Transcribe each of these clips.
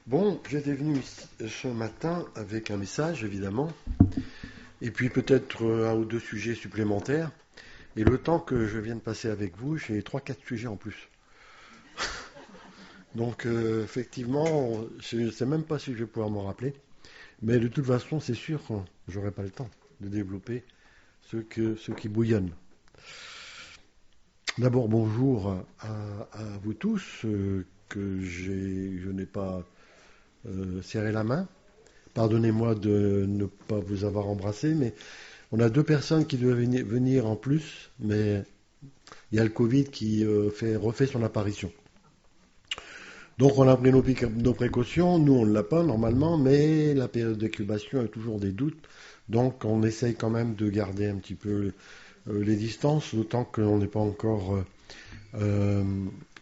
Bon, j'étais venu ce matin avec un message, évidemment, et puis peut-être un ou deux sujets supplémentaires. Et le temps que je viens de passer avec vous, j'ai trois, quatre sujets en plus. Donc, effectivement, je ne sais même pas si je vais pouvoir m'en rappeler. Mais de toute façon, c'est sûr que j'aurai pas le temps de développer ce qui bouillonne. D'abord, bonjour à vous tous, je n'ai pas serré la main. Pardonnez-moi de ne pas vous avoir embrassé, mais on a deux personnes qui doivent venir en plus, mais il y a le Covid qui refait son apparition. Donc on a pris nos précautions, nous on ne l'a pas normalement, mais la période d'incubation a toujours des doutes, donc on essaye quand même de garder un petit peu les distances, d'autant qu'on n'est pas encore euh,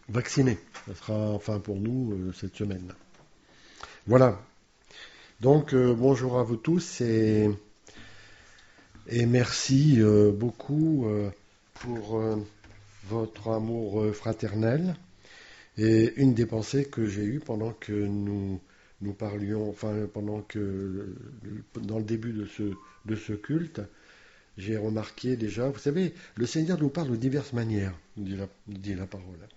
vacciné. Ça sera enfin pour nous cette semaine. Voilà, donc bonjour à vous tous et merci beaucoup pour votre amour fraternel. Et une des pensées que j'ai eues pendant que nous parlions, enfin pendant que dans le début de ce culte, j'ai remarqué déjà, vous savez, le Seigneur nous parle de diverses manières, dit la parole.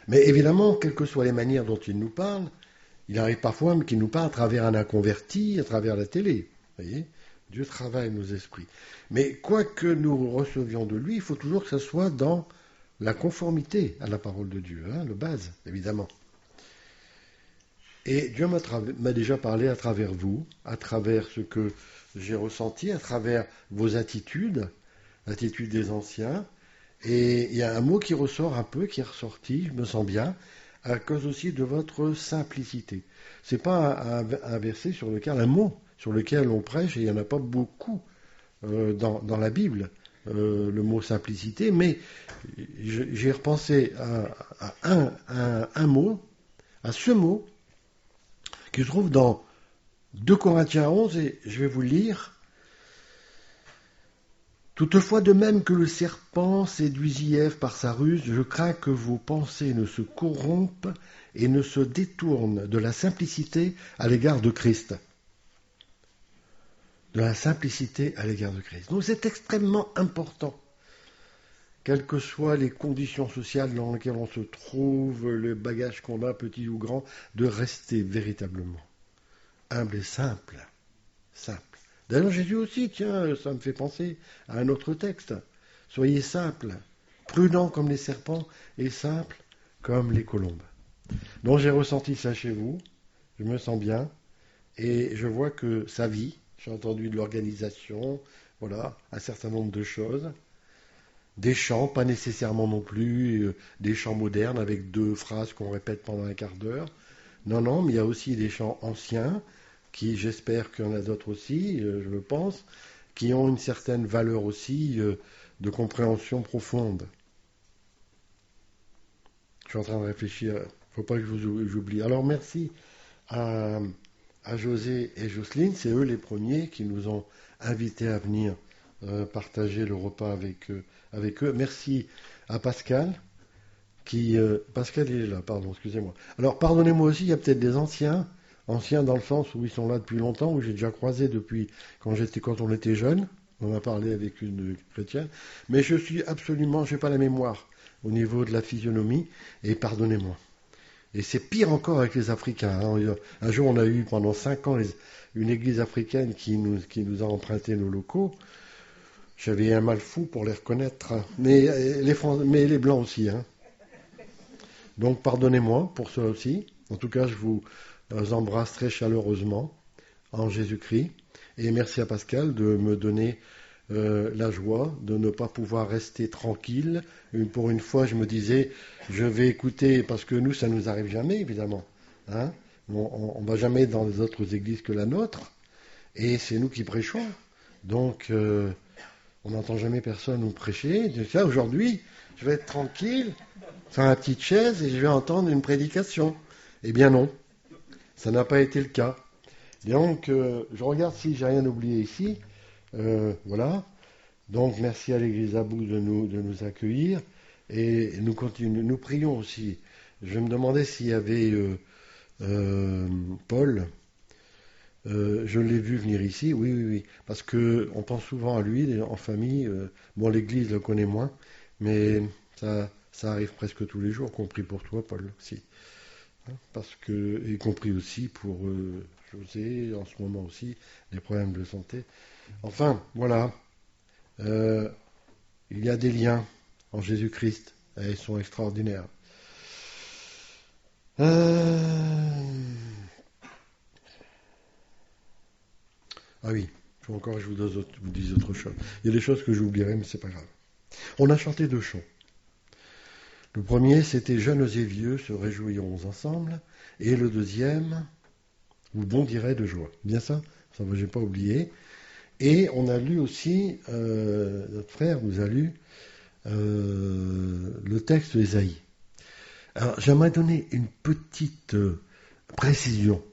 Mais évidemment, quelles que soient les manières dont il nous parle, il arrive parfois qu'il nous parle à travers un inconverti, à travers la télé. Vous voyez, Dieu travaille nos esprits. Mais quoi que nous recevions de lui, il faut toujours que ce soit dans la conformité à la parole de Dieu, le base, évidemment. Et Dieu m'a déjà parlé à travers vous, à travers ce que j'ai ressenti, à travers vos attitudes, l'attitude des anciens. Et il y a un mot qui ressort un peu, qui est ressorti, je me sens bien, à cause aussi de votre simplicité. C'est pas un verset sur lequel, un mot sur lequel on prêche, et il n'y en a pas beaucoup dans la Bible, le mot simplicité, mais j'ai repensé à un mot, à ce mot, qui se trouve dans 2 Corinthiens 11, et je vais vous le lire. Toutefois, de même que le serpent séduisit Ève par sa ruse, je crains que vos pensées ne se corrompent et ne se détournent de la simplicité à l'égard de Christ. De la simplicité à l'égard de Christ. Donc c'est extrêmement important, quelles que soient les conditions sociales dans lesquelles on se trouve, le bagage qu'on a, petit ou grand, de rester véritablement humble et simple. Simple. D'ailleurs, Jésus aussi, tiens, ça me fait penser à un autre texte. Soyez simples, prudents comme les serpents et simples comme les colombes. Donc j'ai ressenti ça chez vous, je me sens bien, et je vois que ça vit. J'ai entendu de l'organisation, voilà, un certain nombre de choses. Des chants, pas nécessairement non plus des chants modernes avec 2 phrases qu'on répète pendant un quart d'heure. Non, non, mais il y a aussi des chants anciens, qui, j'espère qu'il y en a d'autres aussi, je le pense, qui ont une certaine valeur aussi de compréhension profonde. Je suis en train de réfléchir, il ne faut pas que j'oublie. Alors merci à, à José et Jocelyne, c'est eux les premiers qui nous ont invités à venir partager le repas avec eux. Merci à Pascal, Pascal il est là, pardon, excusez-moi. Alors pardonnez-moi aussi, il y a peut-être des anciens dans le sens où ils sont là depuis longtemps, où j'ai déjà croisé depuis quand on était jeune. On a parlé avec une chrétienne, mais j'ai pas la mémoire au niveau de la physionomie, et pardonnez-moi. Et c'est pire encore avec les Africains. Un jour, on a eu pendant 5 ans une église africaine qui nous a emprunté nos locaux. J'avais un mal fou pour les reconnaître, mais les Blancs aussi. Donc pardonnez-moi pour ça aussi. En tout cas, je vous embrasse très chaleureusement en Jésus-Christ. Et merci à Pascal de me donner la joie de ne pas pouvoir rester tranquille. Pour une fois, je me disais, je vais écouter, parce que nous, ça nous arrive jamais, évidemment. On ne va jamais dans les autres églises que la nôtre, et c'est nous qui prêchons. Donc, on n'entend jamais personne nous prêcher. Là, aujourd'hui, je vais être tranquille, sur la petite chaise, et je vais entendre une prédication. Eh bien non, ça n'a pas été le cas. Et donc, je regarde si j'ai rien oublié ici. Voilà. Donc, merci à l'Église Abou de nous accueillir. Et nous prions aussi. Je me demandais s'il y avait Paul, je l'ai vu venir ici, oui, parce que on pense souvent à lui en famille. Bon, l'Église le connaît moins, mais ça arrive presque tous les jours, compris pour toi, Paul, aussi. Hein, parce que, y compris aussi pour José, en ce moment aussi, des problèmes de santé. Enfin, voilà, euh, il y a des liens en Jésus-Christ, et ils sont extraordinaires. Ah oui, il faut encore que je vous dise autre chose. Il y a des choses que j'oublierai, mais c'est pas grave. On a chanté 2 chants. Le premier, c'était Jeunes et vieux se réjouiront ensemble. Et le deuxième, vous bondirez de joie. Bien ça j'ai pas oublié. Et on a lu aussi, notre frère nous a lu le texte d'Ésaïe. Alors j'aimerais donner une petite précision.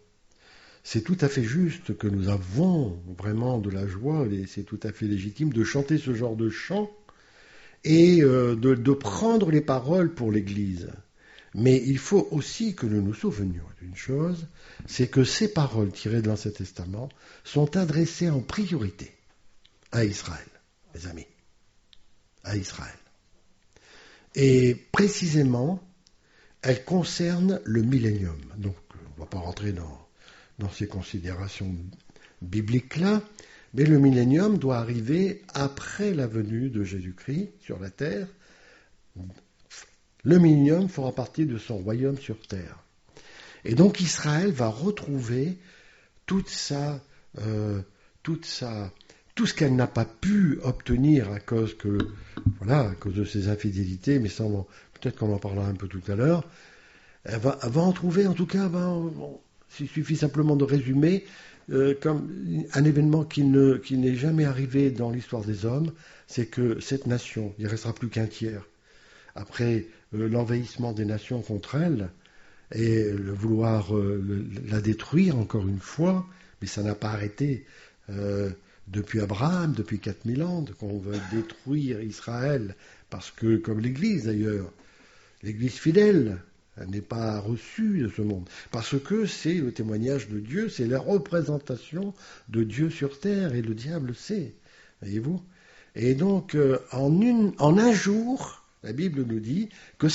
C'est tout à fait juste que nous avons vraiment de la joie, et c'est tout à fait légitime de chanter ce genre de chant et de prendre les paroles pour l'Église. Mais il faut aussi que nous nous souvenions d'une chose, c'est que ces paroles tirées de l'Ancien Testament sont adressées en priorité à Israël, mes amis, à Israël. Et précisément, elles concernent le millénium. Donc, on ne va pas rentrer dans ces considérations bibliques-là, mais le millénium doit arriver après la venue de Jésus-Christ sur la terre. Le millénium fera partie de son royaume sur terre. Et donc Israël va retrouver tout ce qu'elle n'a pas pu obtenir à cause de ses infidélités, mais ça, peut-être qu'on en parlera un peu tout à l'heure. Elle va en trouver, en tout cas, il suffit simplement de résumer, comme un événement qui n'est jamais arrivé dans l'histoire des hommes, c'est que cette nation, il ne restera plus qu'un tiers. Après l'envahissement des nations contre elle, et le vouloir la détruire encore une fois, mais ça n'a pas arrêté depuis Abraham, depuis 4000 ans, qu'on veut détruire Israël, parce que, comme l'Église d'ailleurs, l'Église fidèle, elle n'est pas reçue de ce monde, parce que c'est le témoignage de Dieu, c'est la représentation de Dieu sur terre, et le diable sait, voyez-vous. Et donc, en un jour, la Bible nous dit que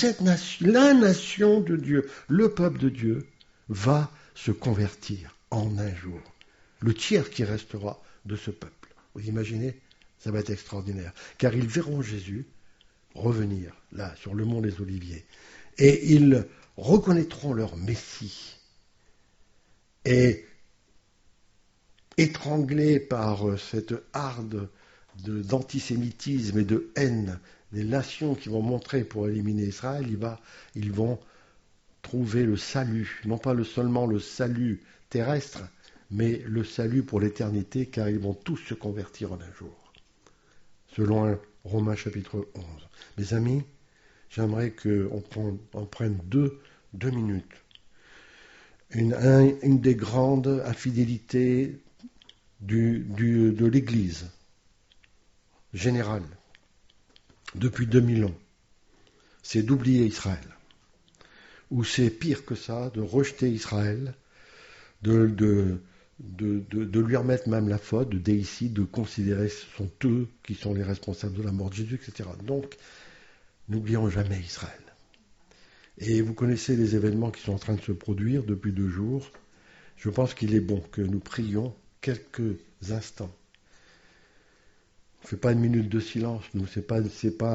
la nation de Dieu, le peuple de Dieu, va se convertir en un jour. Le tiers qui restera de ce peuple. Vous imaginez ? Ça va être extraordinaire. Car ils verront Jésus revenir, là, sur le mont des Oliviers. Et ils reconnaîtront leur Messie. Et étranglés par cette harde d'antisémitisme et de haine des nations qui vont montrer pour éliminer Israël, ils vont trouver le salut, non pas seulement le salut terrestre, mais le salut pour l'éternité, car ils vont tous se convertir en un jour, selon Romains chapitre 11. Mes amis, j'aimerais qu'on prenne deux minutes. Une des grandes infidélités de l'Église générale, depuis 2000 ans, c'est d'oublier Israël. Ou c'est pire que ça, de rejeter Israël, de lui remettre même la faute, de déicide, de considérer que ce sont eux qui sont les responsables de la mort de Jésus, etc. Donc, n'oublions jamais Israël. Et vous connaissez les événements qui sont en train de se produire depuis 2 jours. Je pense qu'il est bon que nous prions quelques instants. On ne fait pas une minute de silence, nous, c'est pas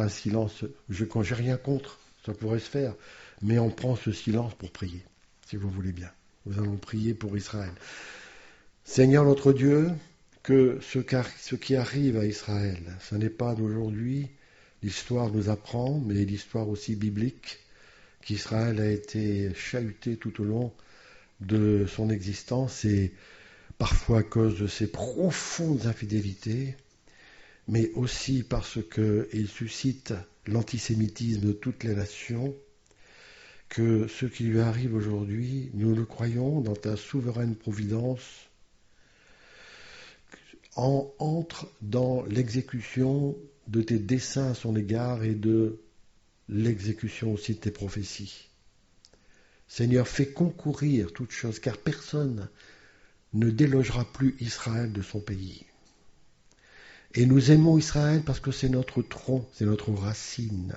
un silence, quand j'ai rien contre, ça pourrait se faire, mais on prend ce silence pour prier, si vous voulez bien. Nous allons prier pour Israël. Seigneur notre Dieu, que ce qui arrive à Israël, ce n'est pas d'aujourd'hui, l'histoire nous apprend, mais l'histoire aussi biblique, qu'Israël a été chahuté tout au long de son existence, et parfois à cause de ses profondes infidélités, mais aussi parce qu'il suscite l'antisémitisme de toutes les nations, que ce qui lui arrive aujourd'hui, nous le croyons dans ta souveraine providence, entre dans l'exécution de tes desseins à son égard et de l'exécution aussi de tes prophéties. Seigneur, fais concourir toutes choses, car personne ne délogera plus Israël de son pays. Et nous aimons Israël parce que c'est notre tronc, c'est notre racine.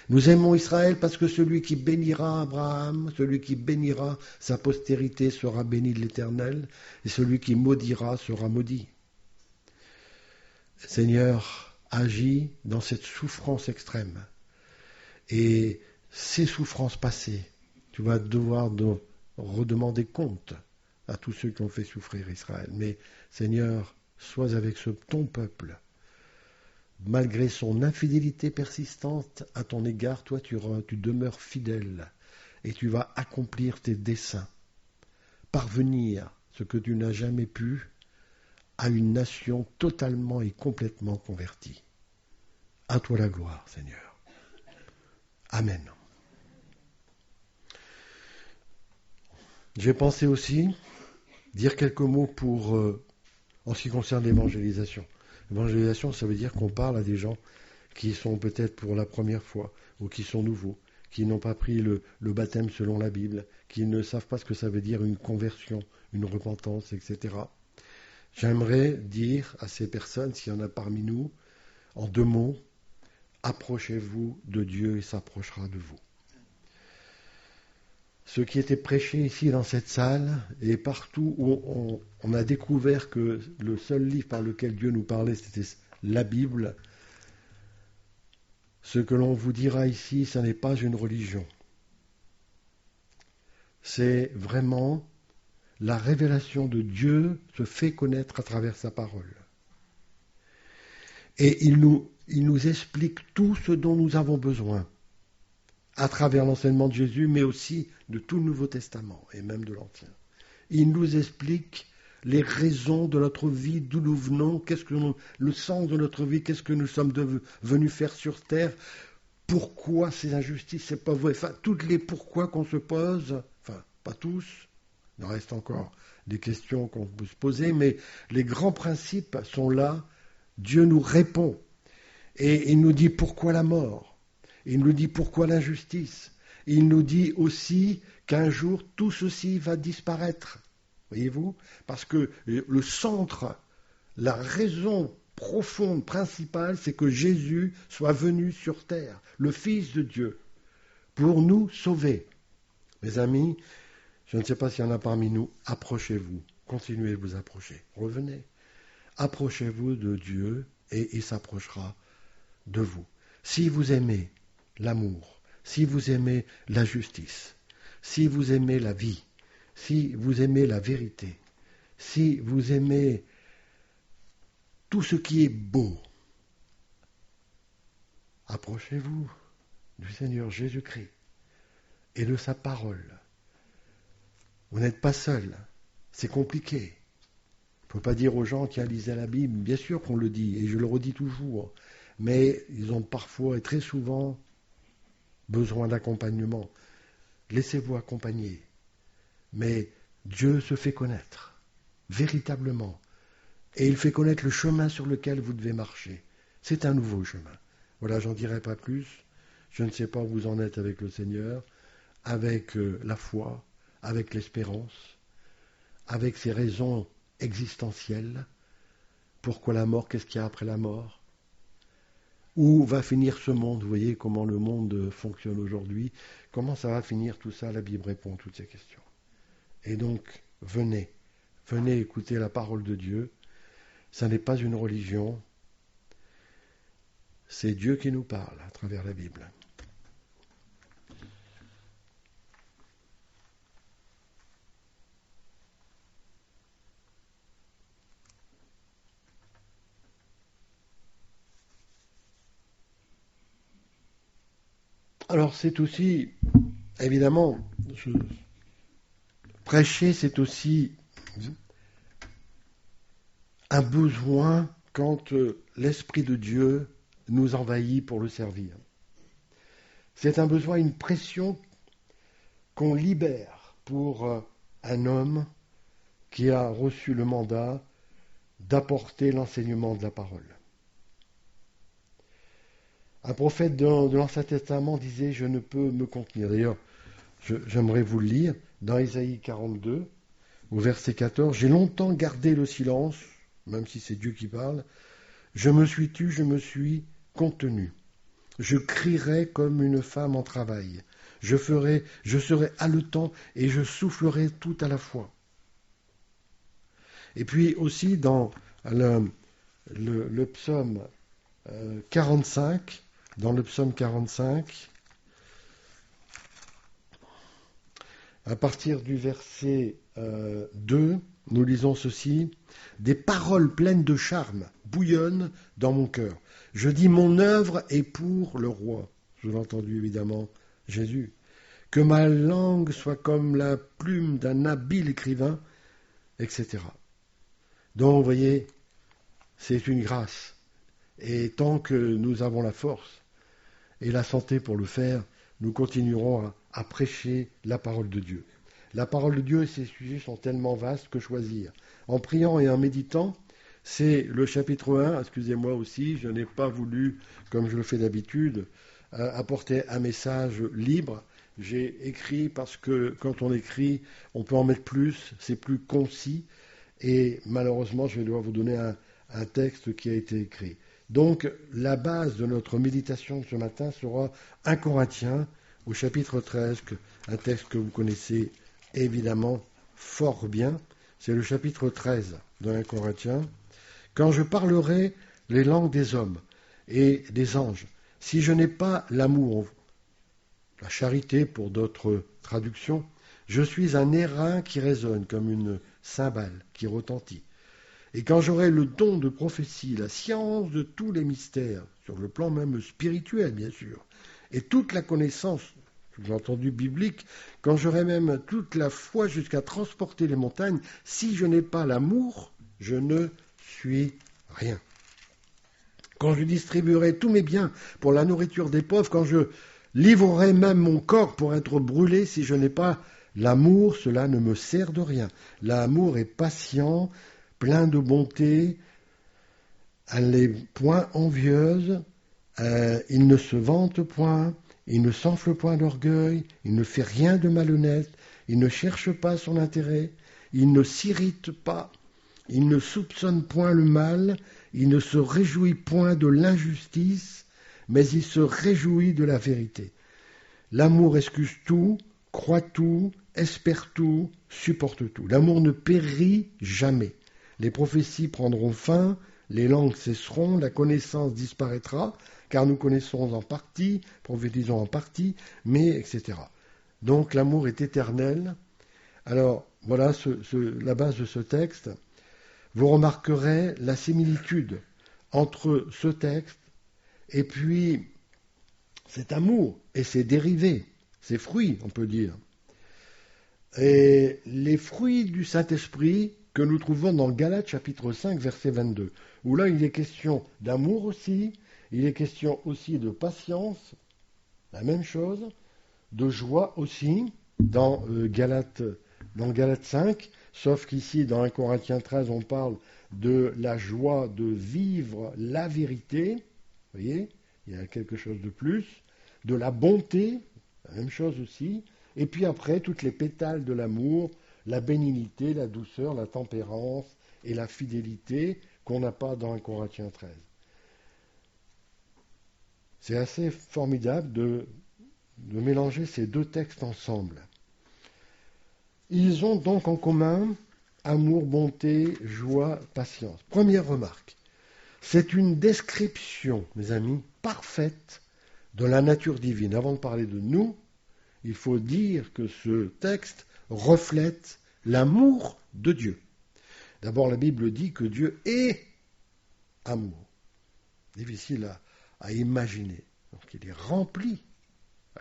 Nous aimons Israël parce que celui qui bénira Abraham, celui qui bénira sa postérité sera béni de l'Éternel, et celui qui maudira sera maudit. Seigneur, agis dans cette souffrance extrême. Et ces souffrances passées, tu vas devoir redemander compte à tous ceux qui ont fait souffrir Israël. Mais Seigneur, sois avec ton peuple. Malgré son infidélité persistante à ton égard, toi tu demeures fidèle et tu vas accomplir tes desseins, parvenir ce que tu n'as jamais pu à une nation totalement et complètement convertie. À toi la gloire, Seigneur. Amen. J'ai pensé aussi dire quelques mots en ce qui concerne l'évangélisation. L'évangélisation, ça veut dire qu'on parle à des gens qui sont peut-être pour la première fois ou qui sont nouveaux, qui n'ont pas pris le baptême selon la Bible, qui ne savent pas ce que ça veut dire une conversion, une repentance, etc. J'aimerais dire à ces personnes, s'il y en a parmi nous, en 2 mots, approchez-vous de Dieu, il s'approchera de vous. Ce qui était prêché ici dans cette salle et partout où on a découvert que le seul livre par lequel Dieu nous parlait, c'était la Bible. Ce que l'on vous dira ici, ce n'est pas une religion. C'est vraiment la révélation de Dieu se fait connaître à travers sa parole. Et il nous explique tout ce dont nous avons besoin à travers l'enseignement de Jésus, mais aussi de tout le Nouveau Testament, et même de l'Ancien. Il nous explique les raisons de notre vie, d'où nous venons, le sens de notre vie, qu'est-ce que nous sommes venus faire sur terre, pourquoi ces injustices, c'est pas vrai, enfin, toutes les pourquoi qu'on se pose, enfin, pas tous, il en reste encore des questions qu'on peut se poser, mais les grands principes sont là, Dieu nous répond, et il nous dit pourquoi la mort. Il nous dit pourquoi l'injustice. Il nous dit aussi qu'un jour, tout ceci va disparaître. Voyez-vous ? Parce que le centre, la raison profonde, principale, c'est que Jésus soit venu sur terre, le Fils de Dieu, pour nous sauver. Mes amis, je ne sais pas s'il y en a parmi nous, approchez-vous, continuez de vous approcher, revenez. Approchez-vous de Dieu et il s'approchera de vous. Si vous aimez l'amour, si vous aimez la justice, si vous aimez la vie, si vous aimez la vérité, si vous aimez tout ce qui est beau, approchez-vous du Seigneur Jésus-Christ et de sa parole. Vous n'êtes pas seul, c'est compliqué. Il ne faut pas dire aux gens qui lisent la Bible, bien sûr qu'on le dit, et je le redis toujours, mais ils ont parfois et très souvent besoin d'accompagnement. Laissez-vous accompagner. Mais Dieu se fait connaître, véritablement. Et il fait connaître le chemin sur lequel vous devez marcher. C'est un nouveau chemin. Voilà, j'en dirai pas plus. Je ne sais pas où vous en êtes avec le Seigneur, avec la foi, avec l'espérance, avec ses raisons existentielles. Pourquoi la mort ? Qu'est-ce qu'il y a après la mort ? Où va finir ce monde ? Vous voyez comment le monde fonctionne aujourd'hui. Comment ça va finir tout ça ? La Bible répond à toutes ces questions. Et donc, venez écouter la parole de Dieu. Ça n'est pas une religion. C'est Dieu qui nous parle à travers la Bible. Alors c'est aussi, évidemment, prêcher, c'est aussi un besoin quand l'Esprit de Dieu nous envahit pour le servir. C'est un besoin, une pression qu'on libère pour un homme qui a reçu le mandat d'apporter l'enseignement de la parole. Un prophète de l'Ancien Testament disait « Je ne peux me contenir ». D'ailleurs, j'aimerais vous le lire, dans Ésaïe 42, au verset 14. « J'ai longtemps gardé le silence, même si c'est Dieu qui parle. Je me suis tu, je me suis contenu. Je crierai comme une femme en travail. Je serai haletant et je soufflerai tout à la fois. » Et puis aussi dans le psaume 45, dans le psaume 45, à partir du verset 2, nous lisons ceci. « Des paroles pleines de charme bouillonnent dans mon cœur. Je dis, mon œuvre est pour le roi. » Je l'ai entendu évidemment, Jésus. « Que ma langue soit comme la plume d'un habile écrivain, etc. » Donc, vous voyez, c'est une grâce. Et tant que nous avons la force et la santé pour le faire, nous continuerons à prêcher la parole de Dieu. La parole de Dieu et ses sujets sont tellement vastes que choisir. En priant et en méditant, c'est le chapitre 1, excusez-moi aussi, je n'ai pas voulu, comme je le fais d'habitude, apporter un message libre. J'ai écrit parce que quand on écrit, on peut en mettre plus, c'est plus concis, et malheureusement, je vais devoir vous donner un texte qui a été écrit. Donc, la base de notre méditation ce matin sera 1 Corinthiens, au chapitre 13, un texte que vous connaissez évidemment fort bien. C'est le chapitre 13 de 1 Corinthiens. « Quand je parlerai les langues des hommes et des anges, si je n'ai pas l'amour, la charité pour d'autres traductions, je suis un airain qui résonne comme une cymbale qui retentit. Et quand j'aurai le don de prophétie, la science de tous les mystères, sur le plan même spirituel bien sûr, et toute la connaissance, j'ai entendu biblique, quand j'aurai même toute la foi jusqu'à transporter les montagnes, si je n'ai pas l'amour, je ne suis rien. Quand je distribuerai tous mes biens pour la nourriture des pauvres, quand je livrerai même mon corps pour être brûlé, si je n'ai pas l'amour, cela ne me sert de rien. L'amour est patient, plein de bonté, elle n'est point envieuse, il ne se vante point, il ne s'enfle point d'orgueil, il ne fait rien de malhonnête, il ne cherche pas son intérêt, il ne s'irrite pas, il ne soupçonne point le mal, il ne se réjouit point de l'injustice, mais il se réjouit de la vérité. L'amour excuse tout, croit tout, espère tout, supporte tout. L'amour ne périt jamais. Les prophéties prendront fin, les langues cesseront, la connaissance disparaîtra, car nous connaissons en partie, prophétisons en partie, mais etc. Donc l'amour est éternel. Alors voilà la base de ce texte. Vous remarquerez la similitude entre ce texte et puis cet amour et ses dérivés, ses fruits, on peut dire. Et les fruits du Saint-Esprit que nous trouvons dans Galates chapitre 5, verset 22, où là il est question d'amour aussi, il est question aussi de patience, la même chose, de joie aussi, dans Galates 5, sauf qu'ici dans 1 Corinthiens 13 on parle de la joie de vivre la vérité, vous voyez, il y a quelque chose de plus, de la bonté, la même chose aussi, et puis après toutes les pétales de l'amour, la bénignité, la douceur, la tempérance et la fidélité qu'on n'a pas dans 1 Corinthiens 13. C'est assez formidable de mélanger ces deux textes ensemble. Ils ont donc en commun amour, bonté, joie, patience. Première remarque, c'est une description, mes amis, parfaite de la nature divine. Avant de parler de nous, il faut dire que ce texte reflète l'amour de Dieu. D'abord, la Bible dit que Dieu est amour. Difficile à imaginer. Donc il est rempli,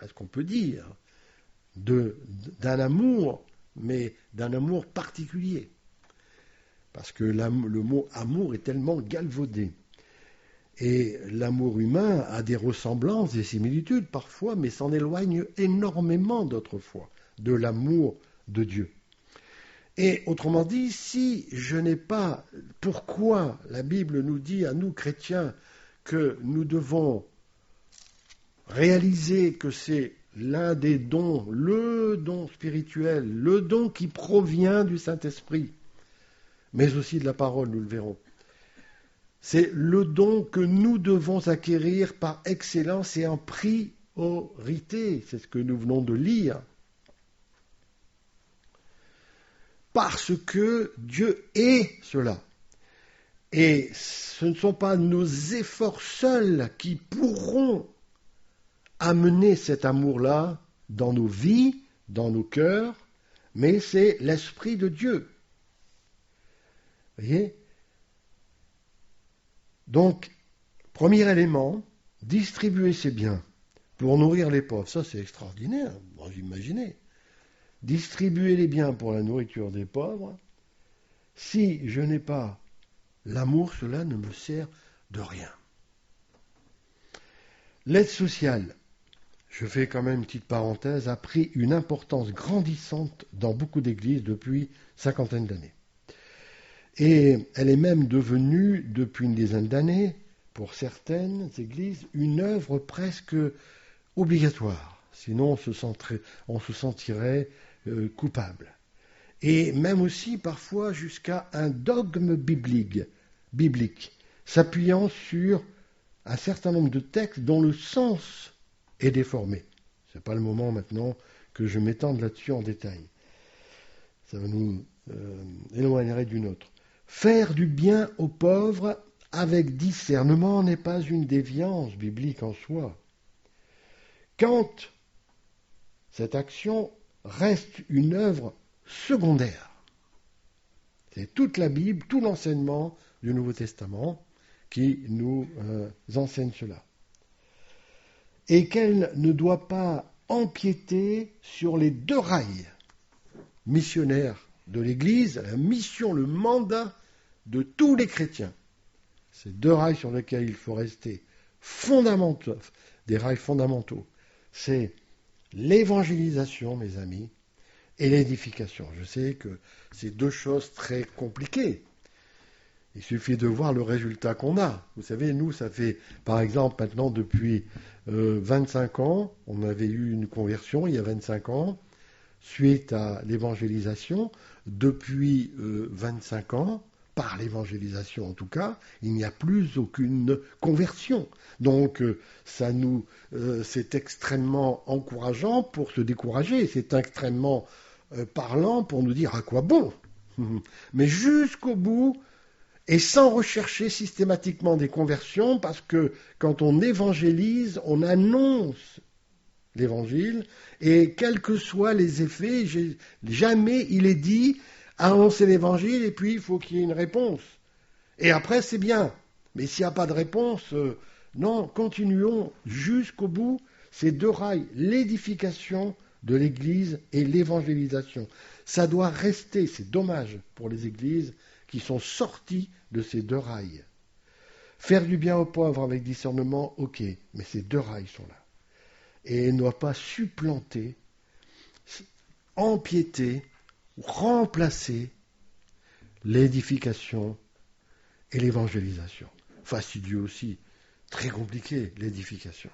est-ce qu'on peut dire, d'un amour, mais d'un amour particulier. Parce que le mot amour est tellement galvaudé. Et l'amour humain a des ressemblances, des similitudes parfois, mais s'en éloigne énormément d'autrefois de l'amour de Dieu. Et autrement dit, si je n'ai pas... Pourquoi la Bible nous dit à nous chrétiens que nous devons réaliser que c'est l'un des dons, le don spirituel, le don qui provient du Saint-Esprit, mais aussi de la parole, nous le verrons. C'est le don que nous devons acquérir par excellence et en priorité. C'est ce que nous venons de lire. Parce que Dieu est cela. Et ce ne sont pas nos efforts seuls qui pourront amener cet amour-là dans nos vies, dans nos cœurs, mais c'est l'Esprit de Dieu. Vous voyez ? Donc, premier élément, distribuer ses biens pour nourrir les pauvres. Ça, c'est extraordinaire, vous imaginez. Distribuer les biens pour la nourriture des pauvres. Si je n'ai pas l'amour, cela ne me sert de rien. L'aide sociale, je fais quand même une petite parenthèse, a pris une importance grandissante dans beaucoup d'églises depuis une cinquantaine d'années. Et elle est même devenue, depuis une dizaine d'années, pour certaines églises, une œuvre presque obligatoire. Sinon, on se sentirait coupable. Et même aussi, parfois, jusqu'à un dogme biblique, s'appuyant sur un certain nombre de textes dont le sens est déformé. Ce n'est pas le moment maintenant que je m'étende là-dessus en détail. Ça va nous éloigner d'une autre. Faire du bien aux pauvres avec discernement n'est pas une déviance biblique en soi. Quand cette action reste une œuvre secondaire, c'est toute la Bible, tout l'enseignement du Nouveau Testament qui nous enseigne cela. Et qu'elle ne doit pas empiéter sur les deux rails missionnaires de l'Église, la mission, le mandat de tous les chrétiens. Ces deux rails sur lesquels il faut rester fondamentaux, des rails fondamentaux, c'est l'évangélisation, mes amis, et l'édification. Je sais que c'est deux choses très compliquées. Il suffit de voir le résultat qu'on a. Vous savez, nous, ça fait, par exemple, maintenant, depuis 25 ans, on avait eu une conversion il y a 25 ans, suite à l'évangélisation. Depuis 25 ans, par l'évangélisation en tout cas, il n'y a plus aucune conversion. Donc, c'est extrêmement encourageant pour se décourager, c'est extrêmement parlant pour nous dire à quoi bon. Mais jusqu'au bout, et sans rechercher systématiquement des conversions, parce que quand on évangélise, on annonce l'évangile, et quels que soient les effets, jamais il est dit annoncer l'évangile et puis il faut qu'il y ait une réponse. Et après c'est bien, mais s'il n'y a pas de réponse, non, continuons jusqu'au bout ces deux rails, l'édification de l'Église et l'évangélisation. Ça doit rester, c'est dommage pour les églises qui sont sorties de ces deux rails. Faire du bien aux pauvres avec discernement, ok, mais ces deux rails sont là. Et ne doit pas supplanter, empiéter, remplacer l'édification et l'évangélisation. Fastidieux aussi, très compliqué l'édification.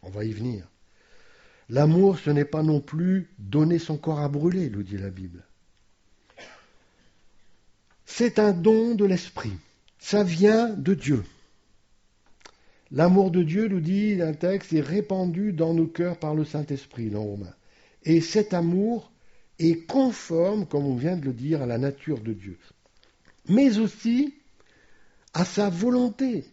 On va y venir. L'amour, ce n'est pas non plus donner son corps à brûler, nous dit la Bible. C'est un don de l'esprit. Ça vient de Dieu. L'amour de Dieu, nous dit un texte, est répandu dans nos cœurs par le Saint-Esprit, dans Romains. Et cet amour est conforme, comme on vient de le dire, à la nature de Dieu, mais aussi à sa volonté.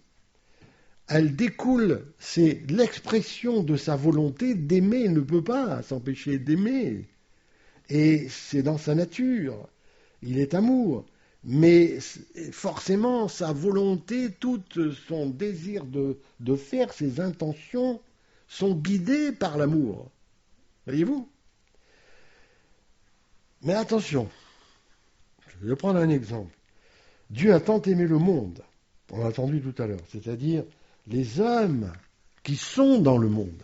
Elle découle, c'est l'expression de sa volonté d'aimer. Il ne peut pas s'empêcher d'aimer. Et c'est dans sa nature. Il est amour. Mais forcément, sa volonté, tout son désir de faire, ses intentions, sont guidées par l'amour. Voyez-vous ? Mais attention, je vais prendre un exemple. Dieu a tant aimé le monde, on l'a entendu tout à l'heure, c'est-à-dire les hommes qui sont dans le monde.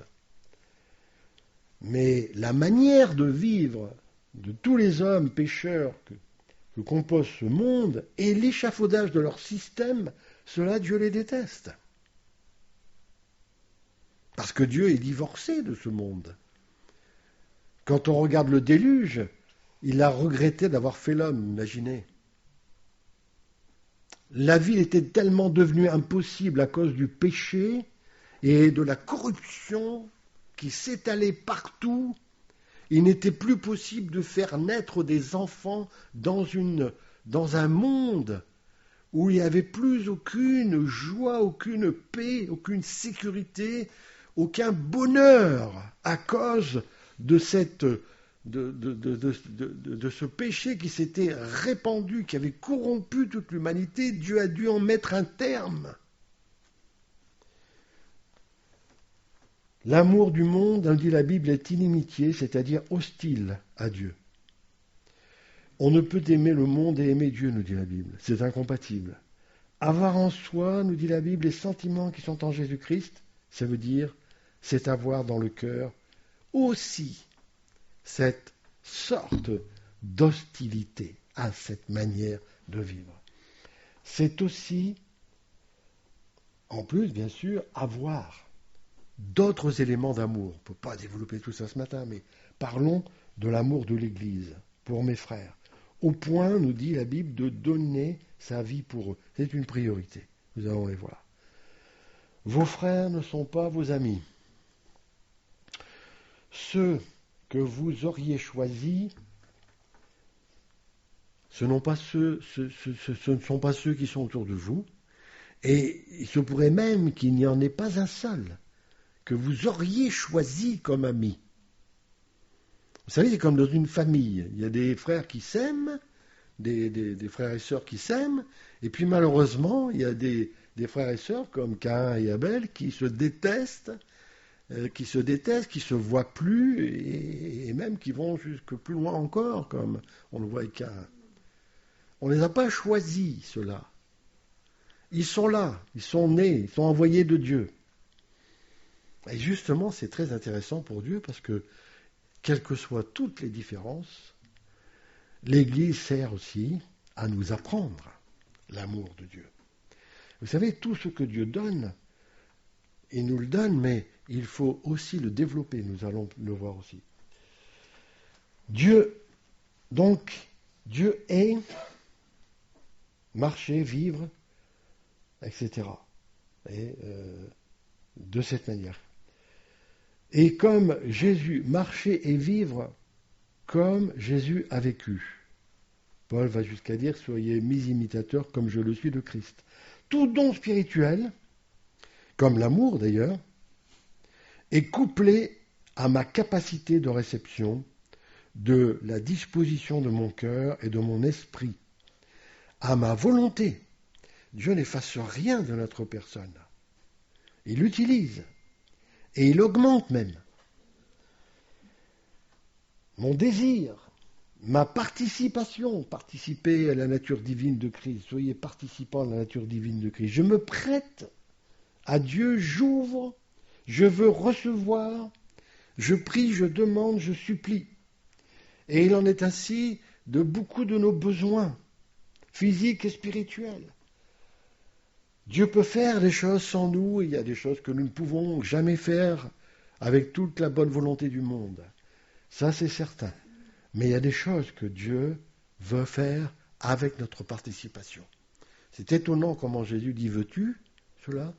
Mais la manière de vivre de tous les hommes pécheurs que compose ce monde et l'échafaudage de leur système, cela Dieu les déteste. Parce que Dieu est divorcé de ce monde. Quand on regarde le déluge, il a regretté d'avoir fait l'homme, imaginez. La vie était tellement devenue impossible à cause du péché et de la corruption qui s'étalait partout. Il n'était plus possible de faire naître des enfants dans un monde où il n'y avait plus aucune joie, aucune paix, aucune sécurité, aucun bonheur à cause de ce péché qui s'était répandu, qui avait corrompu toute l'humanité. Dieu a dû en mettre un terme. L'amour du monde, dit la Bible, est inimitié, c'est-à-dire hostile à Dieu. On ne peut aimer le monde et aimer Dieu, nous dit la Bible. C'est incompatible. Avoir en soi, nous dit la Bible, les sentiments qui sont en Jésus-Christ, ça veut dire, c'est avoir dans le cœur aussi cette sorte d'hostilité à cette manière de vivre. C'est aussi, en plus, bien sûr, avoir d'autres éléments d'amour. On ne peut pas développer tout ça ce matin, mais parlons de l'amour de l'Église pour mes frères. Au point, nous dit la Bible, de donner sa vie pour eux. C'est une priorité. Nous allons les voir. Vos frères ne sont pas vos amis. Ceux que vous auriez choisis, ce ne sont pas ceux qui sont autour de vous. Et il se pourrait même qu'il n'y en ait pas un seul que vous auriez choisi comme ami. Vous savez, c'est comme dans une famille. Il y a des frères qui s'aiment, des frères et sœurs qui s'aiment, et puis malheureusement, il y a des frères et sœurs comme Caïn et Abel qui se détestent, qui se voient plus, et même qui vont jusque plus loin encore, comme on le voit avec Caïn. On ne les a pas choisis, ceux-là. Ils sont là, ils sont nés, ils sont envoyés de Dieu. Et justement, c'est très intéressant pour Dieu parce que, quelles que soient toutes les différences, l'Église sert aussi à nous apprendre l'amour de Dieu. Vous savez, tout ce que Dieu donne, il nous le donne, mais il faut aussi le développer, nous allons le voir aussi. Dieu est marcher, vivre, etc. Et de cette manière. Et comme Jésus marchait et vivre comme Jésus a vécu. Paul va jusqu'à dire, soyez mes imitateurs comme je le suis de Christ. Tout don spirituel, comme l'amour d'ailleurs, est couplé à ma capacité de réception, de la disposition de mon cœur et de mon esprit, à ma volonté. Dieu n'efface rien de notre personne. Il l'utilise et il augmente même. Mon désir, ma participation, participer à la nature divine de Christ, soyez participants à la nature divine de Christ. Je me prête à Dieu, j'ouvre, je veux recevoir, je prie, je demande, je supplie. Et il en est ainsi de beaucoup de nos besoins, physiques et spirituels. Dieu peut faire des choses sans nous, il y a des choses que nous ne pouvons jamais faire avec toute la bonne volonté du monde. Ça, c'est certain. Mais il y a des choses que Dieu veut faire avec notre participation. C'est étonnant comment Jésus dit « Veux-tu cela ?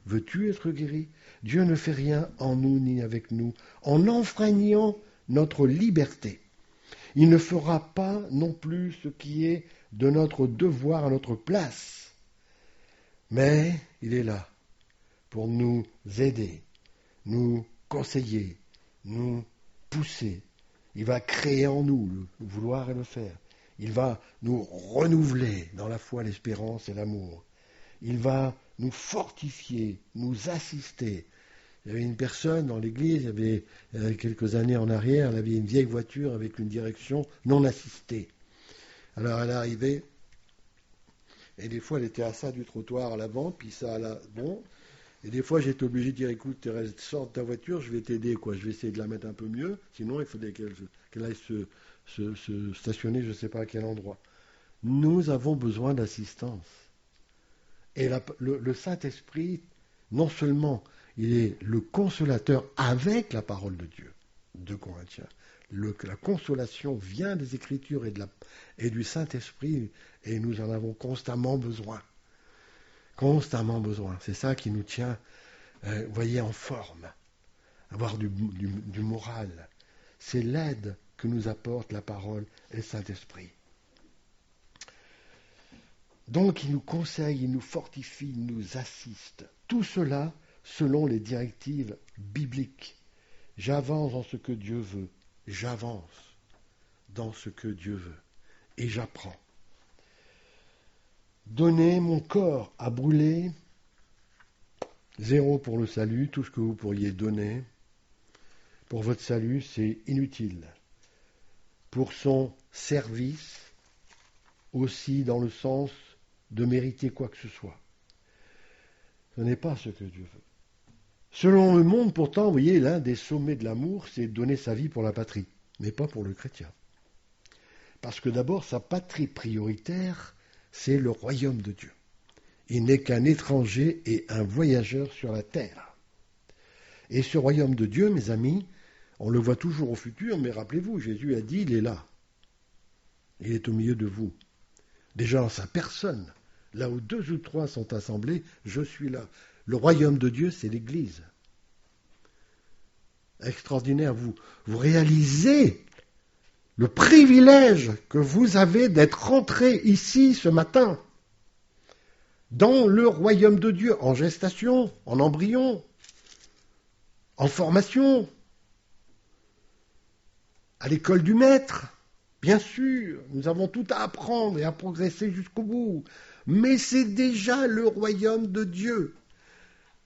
Veux-tu être guéri ?» Dieu ne fait rien en nous ni avec nous, en enfreignant notre liberté. Il ne fera pas non plus ce qui est de notre devoir à notre place. Mais il est là pour nous aider, nous conseiller, nous pousser. Il va créer en nous le vouloir et le faire. Il va nous renouveler dans la foi, l'espérance et l'amour. Il va nous fortifier, nous assister. Il y avait une personne dans l'église, il y avait quelques années en arrière, elle avait une vieille voiture avec une direction non assistée. Alors elle arrivait, et des fois elle était à ça du trottoir à l'avant, puis ça à la... Bon, et des fois j'étais obligé de dire, écoute, Thérèse, sors de ta voiture, je vais t'aider, quoi. Je vais essayer de la mettre un peu mieux, sinon il faudrait qu'elle aille se stationner, je ne sais pas à quel endroit. Nous avons besoin d'assistance. Et le Saint-Esprit, non seulement il est le consolateur avec la parole de Dieu, 2 Corinthiens, La consolation vient des Écritures et du Saint-Esprit, et nous en avons constamment besoin. Constamment besoin. C'est ça qui nous tient, voyez, en forme. Avoir du moral. C'est l'aide que nous apporte la parole et le Saint-Esprit. Donc il nous conseille, il nous fortifie, il nous assiste. Tout cela selon les directives bibliques. J'avance dans ce que Dieu veut. J'avance dans ce que Dieu veut. Et j'apprends. Donner mon corps à brûler, 0 pour le salut, tout ce que vous pourriez donner. Pour votre salut, c'est inutile. Pour son service, aussi dans le sens de mériter quoi que ce soit. Ce n'est pas ce que Dieu veut. Selon le monde, pourtant, vous voyez, l'un des sommets de l'amour, c'est donner sa vie pour la patrie, mais pas pour le chrétien. Parce que d'abord, sa patrie prioritaire, c'est le royaume de Dieu. Il n'est qu'un étranger et un voyageur sur la terre. Et ce royaume de Dieu, mes amis, on le voit toujours au futur, mais rappelez-vous, Jésus a dit, il est là. Il est au milieu de vous. Déjà en sa personne, là où 2 ou 3 sont assemblés, je suis là. Le royaume de Dieu, c'est l'Église. Extraordinaire, vous réalisez le privilège que vous avez d'être rentré ici ce matin, dans le royaume de Dieu, en gestation, en embryon, en formation, à l'école du maître. Bien sûr, nous avons tout à apprendre et à progresser jusqu'au bout, mais c'est déjà le royaume de Dieu.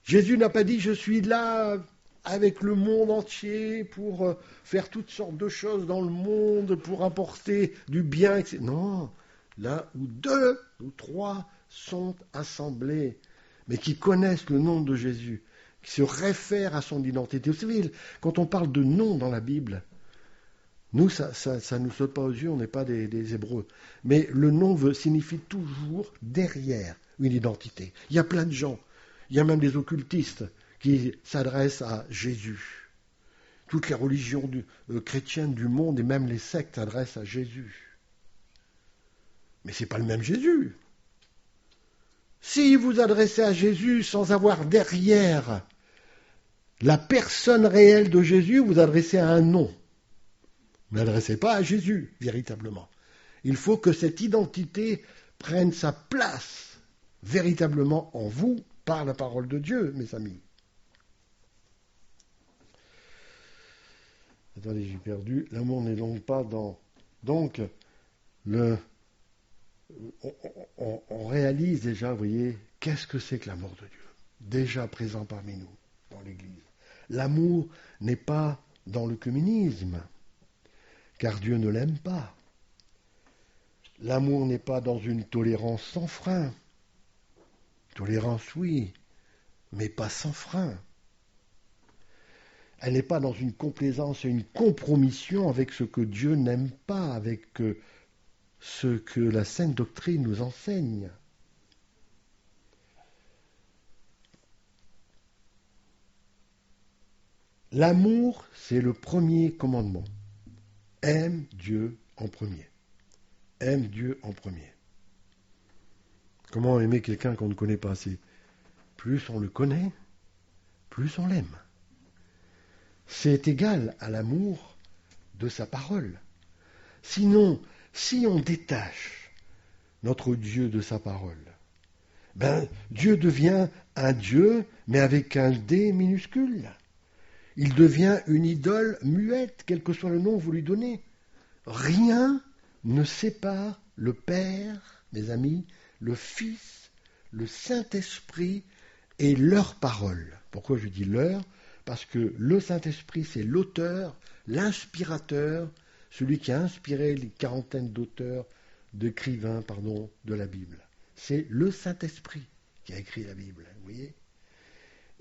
Jésus n'a pas dit « je suis là avec le monde entier pour faire toutes sortes de choses dans le monde, pour apporter du bien, etc. » Non, là où 2 ou 3 sont assemblés, mais qui connaissent le nom de Jésus, qui se réfèrent à son identité. Vous savez, quand on parle de nom dans la Bible, nous, ça ne nous saute pas aux yeux, on n'est pas des Hébreux. Mais le nom signifie toujours derrière une identité. Il y a plein de gens. Il y a même des occultistes qui s'adressent à Jésus. Toutes les religions chrétiennes du monde et même les sectes s'adressent à Jésus. Mais ce n'est pas le même Jésus. Si vous adressez à Jésus sans avoir derrière la personne réelle de Jésus, vous adressez à un nom. Vous n'adressez pas à Jésus, véritablement. Il faut que cette identité prenne sa place véritablement en vous par la parole de Dieu, mes amis. Attendez, j'ai perdu. L'amour n'est donc pas dans... Donc, on réalise déjà, vous voyez, qu'est-ce que c'est que l'amour de Dieu, déjà présent parmi nous, dans l'Église. L'amour n'est pas dans le communisme, car Dieu ne l'aime pas. L'amour n'est pas dans une tolérance sans frein. Tolérance, oui, mais pas sans frein. Elle n'est pas dans une complaisance et une compromission avec ce que Dieu n'aime pas, avec ce que la Sainte Doctrine nous enseigne. L'amour, c'est le premier commandement. Aime Dieu en premier. Aime Dieu en premier. Comment aimer quelqu'un qu'on ne connaît pas assez? Plus on le connaît, plus on l'aime. C'est égal à l'amour de sa parole. Sinon, si on détache notre Dieu de sa parole, Dieu devient un Dieu, mais avec un D minuscule. Il devient une idole muette, quel que soit le nom que vous lui donnez. Rien ne sépare le Père, mes amis, le Fils, le Saint-Esprit et leur parole. Pourquoi je dis leur? Parce que le Saint-Esprit, c'est l'auteur, l'inspirateur, celui qui a inspiré les quarantaines d'auteurs, d'écrivains, de la Bible. C'est le Saint-Esprit qui a écrit la Bible, vous voyez?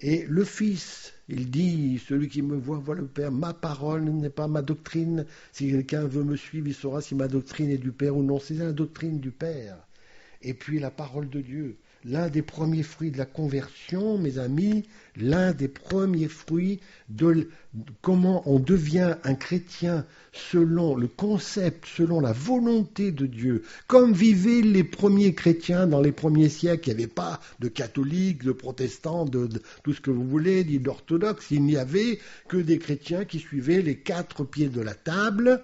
Et le Fils, il dit, celui qui me voit, voit le Père. Ma parole n'est pas ma doctrine. Si quelqu'un veut me suivre, il saura si ma doctrine est du Père ou non. C'est la doctrine du Père. Et puis la parole de Dieu. l'un des premiers fruits de la conversion, mes amis, l'un des premiers fruits de comment on devient un chrétien selon le concept, selon la volonté de Dieu, comme vivaient les premiers chrétiens dans les premiers siècles. Il n'y avait pas de catholiques, de protestants, de tout ce que vous voulez, ni d'orthodoxes. Il n'y avait que des chrétiens qui suivaient les 4 pieds de la table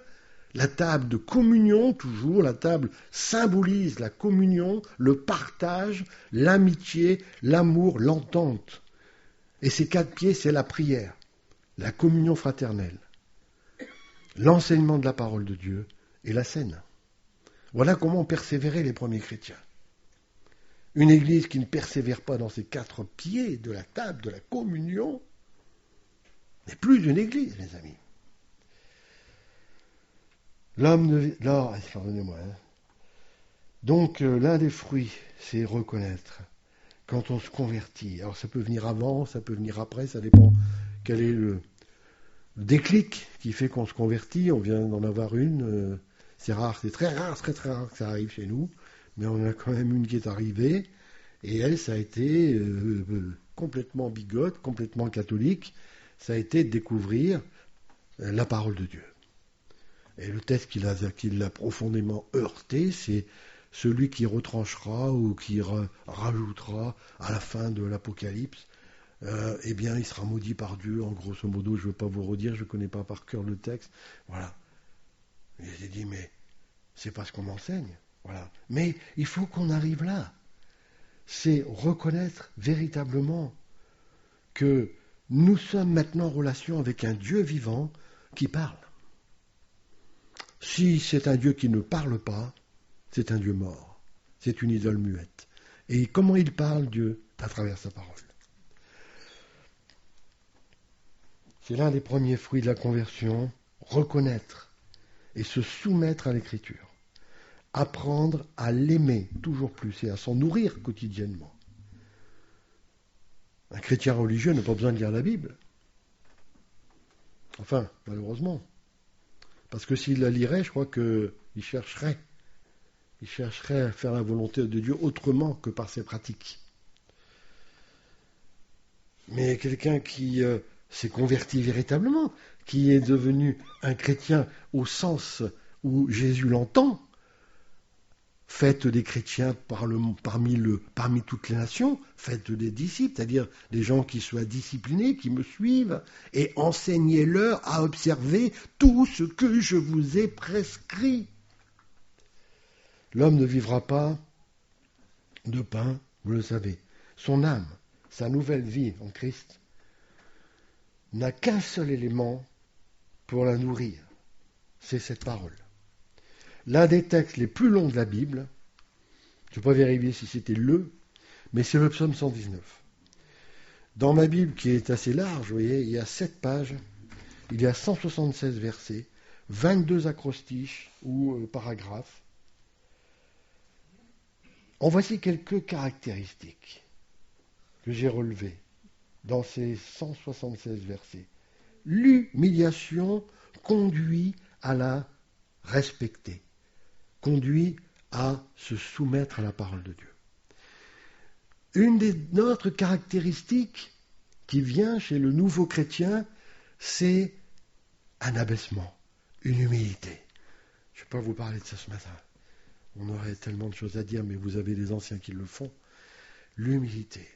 de communion, toujours, la table symbolise la communion, le partage, l'amitié, l'amour, l'entente. Et ces 4 pieds, c'est la prière, la communion fraternelle, l'enseignement de la parole de Dieu et la scène. Voilà comment ont persévéré les premiers chrétiens. Une église qui ne persévère pas dans ces 4 pieds de la table de la communion n'est plus une église, les amis. Pardonnez-moi. Donc, l'un des fruits, c'est reconnaître. Quand on se convertit, alors ça peut venir avant, ça peut venir après, ça dépend quel est le déclic qui fait qu'on se convertit. On vient d'en avoir une, c'est rare, c'est très rare que ça arrive chez nous, mais on a quand même une qui est arrivée, et elle, ça a été complètement bigote, complètement catholique, ça a été de découvrir la parole de Dieu. Et le texte qui l'a profondément heurté, c'est celui qui retranchera ou qui rajoutera à la fin de l'Apocalypse, eh bien, il sera maudit par Dieu, en grosso modo. Je ne veux pas vous redire, je ne connais pas par cœur le texte. Voilà. Et j'ai dit, mais c'est pas ce qu'on enseigne. Voilà. Mais il faut qu'on arrive là. C'est reconnaître véritablement que nous sommes maintenant en relation avec un Dieu vivant qui parle. Si c'est un Dieu qui ne parle pas, c'est un Dieu mort. C'est une idole muette. Et comment il parle, Dieu? À travers sa parole. C'est l'un des premiers fruits de la conversion, reconnaître et se soumettre à l'Écriture. Apprendre à l'aimer toujours plus et à s'en nourrir quotidiennement. Un chrétien religieux n'a pas besoin de lire la Bible. Enfin, malheureusement. Parce que s'il la lirait, je crois qu'il chercherait à faire la volonté de Dieu autrement que par ses pratiques. Mais quelqu'un qui s'est converti véritablement, qui est devenu un chrétien au sens où Jésus l'entend, faites des chrétiens parmi toutes les nations, faites des disciples, c'est-à-dire des gens qui soient disciplinés, qui me suivent, et enseignez-leur à observer tout ce que je vous ai prescrit. L'homme ne vivra pas de pain, vous le savez. Son âme, sa nouvelle vie en Christ, n'a qu'un seul élément pour la nourrir, c'est cette parole. L'un des textes les plus longs de la Bible, je ne vais pas vérifier si c'était mais c'est le psaume 119. Dans ma Bible, qui est assez large, vous voyez, il y a 7 pages, il y a 176 versets, 22 acrostiches ou paragraphes. En voici quelques caractéristiques que j'ai relevées dans ces 176 versets. L'humiliation conduit à la respecter, conduit à se soumettre à la parole de Dieu. Une des autres caractéristiques qui vient chez le nouveau chrétien, c'est un abaissement, une humilité. Je ne vais pas vous parler de ça ce matin. On aurait tellement de choses à dire, mais vous avez les anciens qui le font. L'humilité.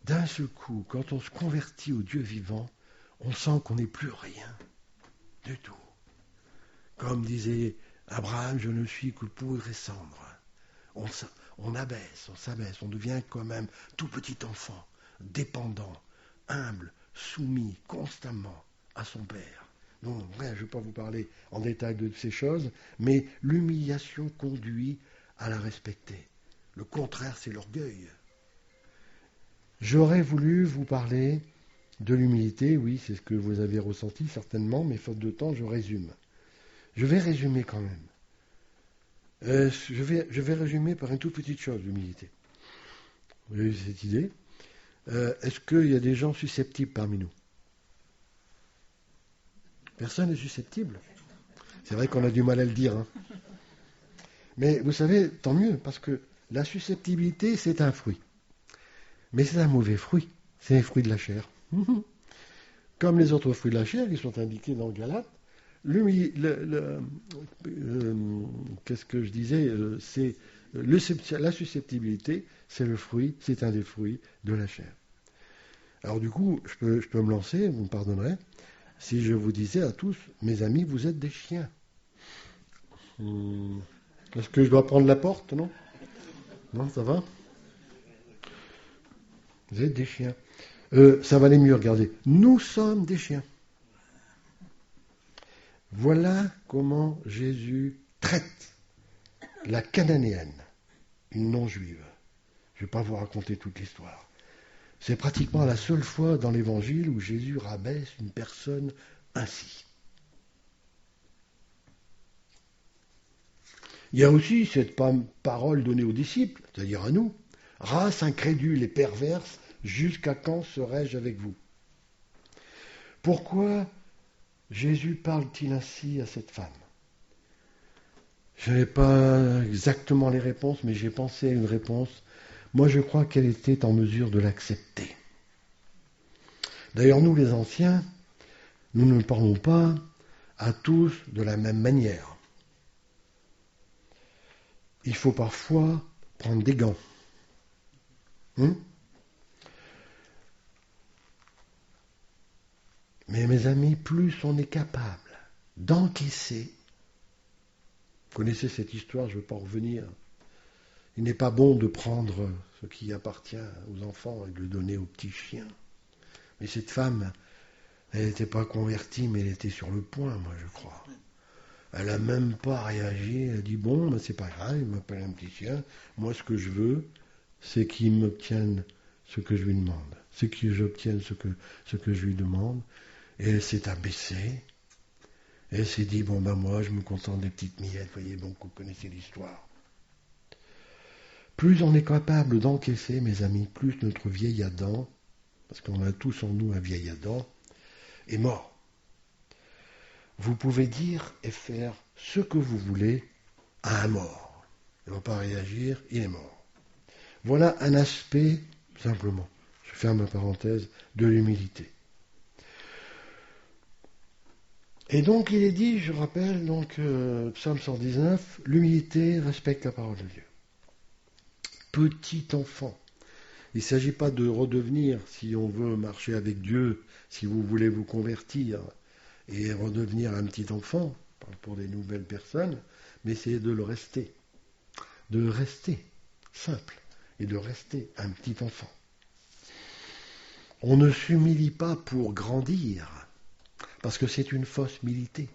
D'un seul coup, quand on se convertit au Dieu vivant, on sent qu'on n'est plus rien du tout. Comme disait Abraham, je ne suis que poudre et cendre. On abaisse, on s'abaisse, on devient comme un tout petit enfant, dépendant, humble, soumis constamment à son Père. Non, je ne vais pas vous parler en détail de ces choses, mais l'humiliation conduit à la respecter. Le contraire, c'est l'orgueil. J'aurais voulu vous parler de l'humilité, oui, c'est ce que vous avez ressenti certainement, mais faute de temps, je résume. Je vais résumer quand même. Je vais résumer par une toute petite chose, l'humilité. Vous avez eu cette idée? Est-ce qu'il y a des gens susceptibles parmi nous? Personne n'est susceptible. C'est vrai qu'on a du mal à le dire. Hein. Mais vous savez, tant mieux, parce que La susceptibilité, c'est un fruit. Mais c'est un mauvais fruit. C'est un fruit de la chair. Comme les autres fruits de la chair qui sont indiqués dans Galates, qu'est-ce que je disais c'est la susceptibilité, c'est le fruit, c'est un des fruits de la chair. Alors du coup, je peux me lancer, vous me pardonnerez, si je vous disais à tous, mes amis, vous êtes des chiens. Est-ce que je dois prendre la porte, non? Non, ça va? Vous êtes des chiens. Ça va aller mieux, regardez. Nous sommes des chiens. Voilà comment Jésus traite la cananéenne, une non-juive. Je ne vais pas vous raconter toute l'histoire. C'est pratiquement la seule fois dans l'Évangile où Jésus rabaisse une personne ainsi. Il y a aussi cette parole donnée aux disciples, c'est-à-dire à nous. Race incrédule et perverse, jusqu'à quand serai-je avec vous? Pourquoi Jésus parle-t-il ainsi à cette femme? Je n'ai pas exactement les réponses, mais j'ai pensé à une réponse. Moi, je crois qu'elle était en mesure de l'accepter. D'ailleurs, nous, les anciens, nous ne parlons pas à tous de la même manière. Il faut parfois prendre des gants. Mais mes amis, plus on est capable d'encaisser, vous connaissez cette histoire, je ne veux pas en revenir, il n'est pas bon de prendre ce qui appartient aux enfants et de le donner aux petits chiens. Mais cette femme, elle n'était pas convertie, mais elle était sur le point, moi je crois. Elle n'a même pas réagi, elle a dit, bon, ben, c'est pas grave, il m'appelle un petit chien, moi ce que je veux, c'est qu'il m'obtienne ce que je lui demande, c'est que j'obtienne ce que je lui demande. Et elle s'est abaissée. Et elle s'est dit, bon ben moi je me contente des petites miettes, voyez, bon, vous connaissez l'histoire. Plus on est capable d'encaisser, mes amis, plus notre vieil Adam, parce qu'on a tous en nous un vieil Adam, est mort. Vous pouvez dire et faire ce que vous voulez à un mort. Il ne va pas réagir, il est mort. Voilà un aspect, simplement, je ferme ma parenthèse, de l'humilité. Et donc il est dit, je rappelle, Psaume 119, l'humilité respecte la parole de Dieu. Petit enfant. Il ne s'agit pas de redevenir, si on veut marcher avec Dieu, si vous voulez vous convertir et redevenir un petit enfant, pour des nouvelles personnes, mais c'est de le rester. De rester simple et de rester un petit enfant. On ne s'humilie pas pour grandir. Parce que c'est une fausse humilité.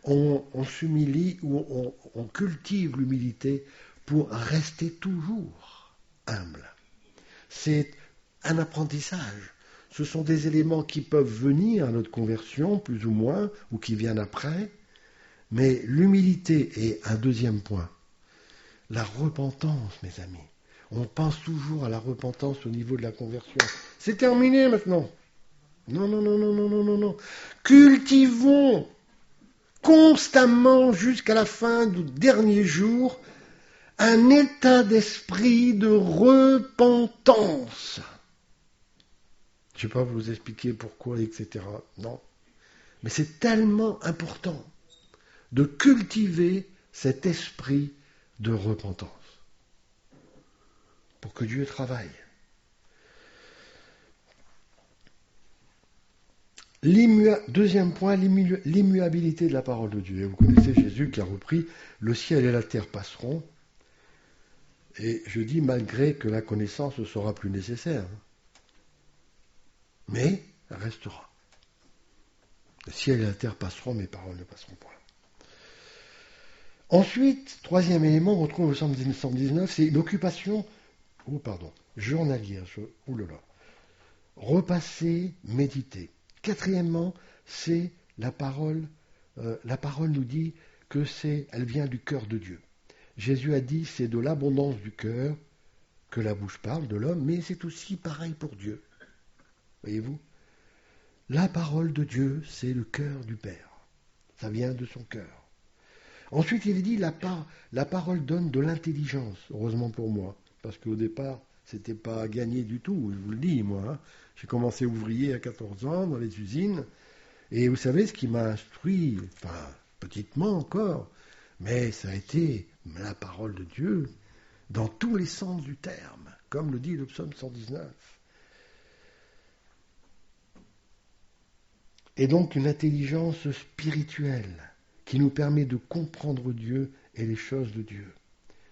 On s'humilie ou on cultive l'humilité pour rester toujours humble. C'est un apprentissage. Ce sont des éléments qui peuvent venir à notre conversion, plus ou moins, ou qui viennent après. Mais l'humilité est un deuxième point. La repentance, mes amis. On pense toujours à la repentance au niveau de la conversion. C'est terminé maintenant. Non. Cultivons constamment jusqu'à la fin du dernier jour un état d'esprit de repentance. Je ne vais pas vous expliquer pourquoi, etc. Non. Mais c'est tellement important de cultiver cet esprit de repentance pour que Dieu travaille. Deuxième point, l'immuabilité de la parole de Dieu. Et vous connaissez Jésus qui a repris « Le ciel et la terre passeront ». Et je dis malgré que la connaissance ne sera plus nécessaire. Mais elle restera. Le ciel et la terre passeront, mes paroles ne passeront point. Ensuite, troisième élément, on retrouve au Psaume 119, c'est l'occupation journalière. Repasser, méditer. Quatrièmement, c'est la parole. La parole nous dit que elle vient du cœur de Dieu. Jésus a dit, c'est de l'abondance du cœur que la bouche parle de l'homme, mais c'est aussi pareil pour Dieu. Voyez-vous? La parole de Dieu, c'est le cœur du Père. Ça vient de son cœur. Ensuite, il dit la parole donne de l'intelligence, heureusement pour moi, parce qu'au départ, c'était pas gagné du tout, je vous le dis, moi. Hein. J'ai commencé ouvrier à 14 ans dans les usines, et vous savez ce qui m'a instruit, enfin, petitement encore, mais ça a été la parole de Dieu dans tous les sens du terme, comme le dit le psaume 119. Et donc une intelligence spirituelle qui nous permet de comprendre Dieu et les choses de Dieu.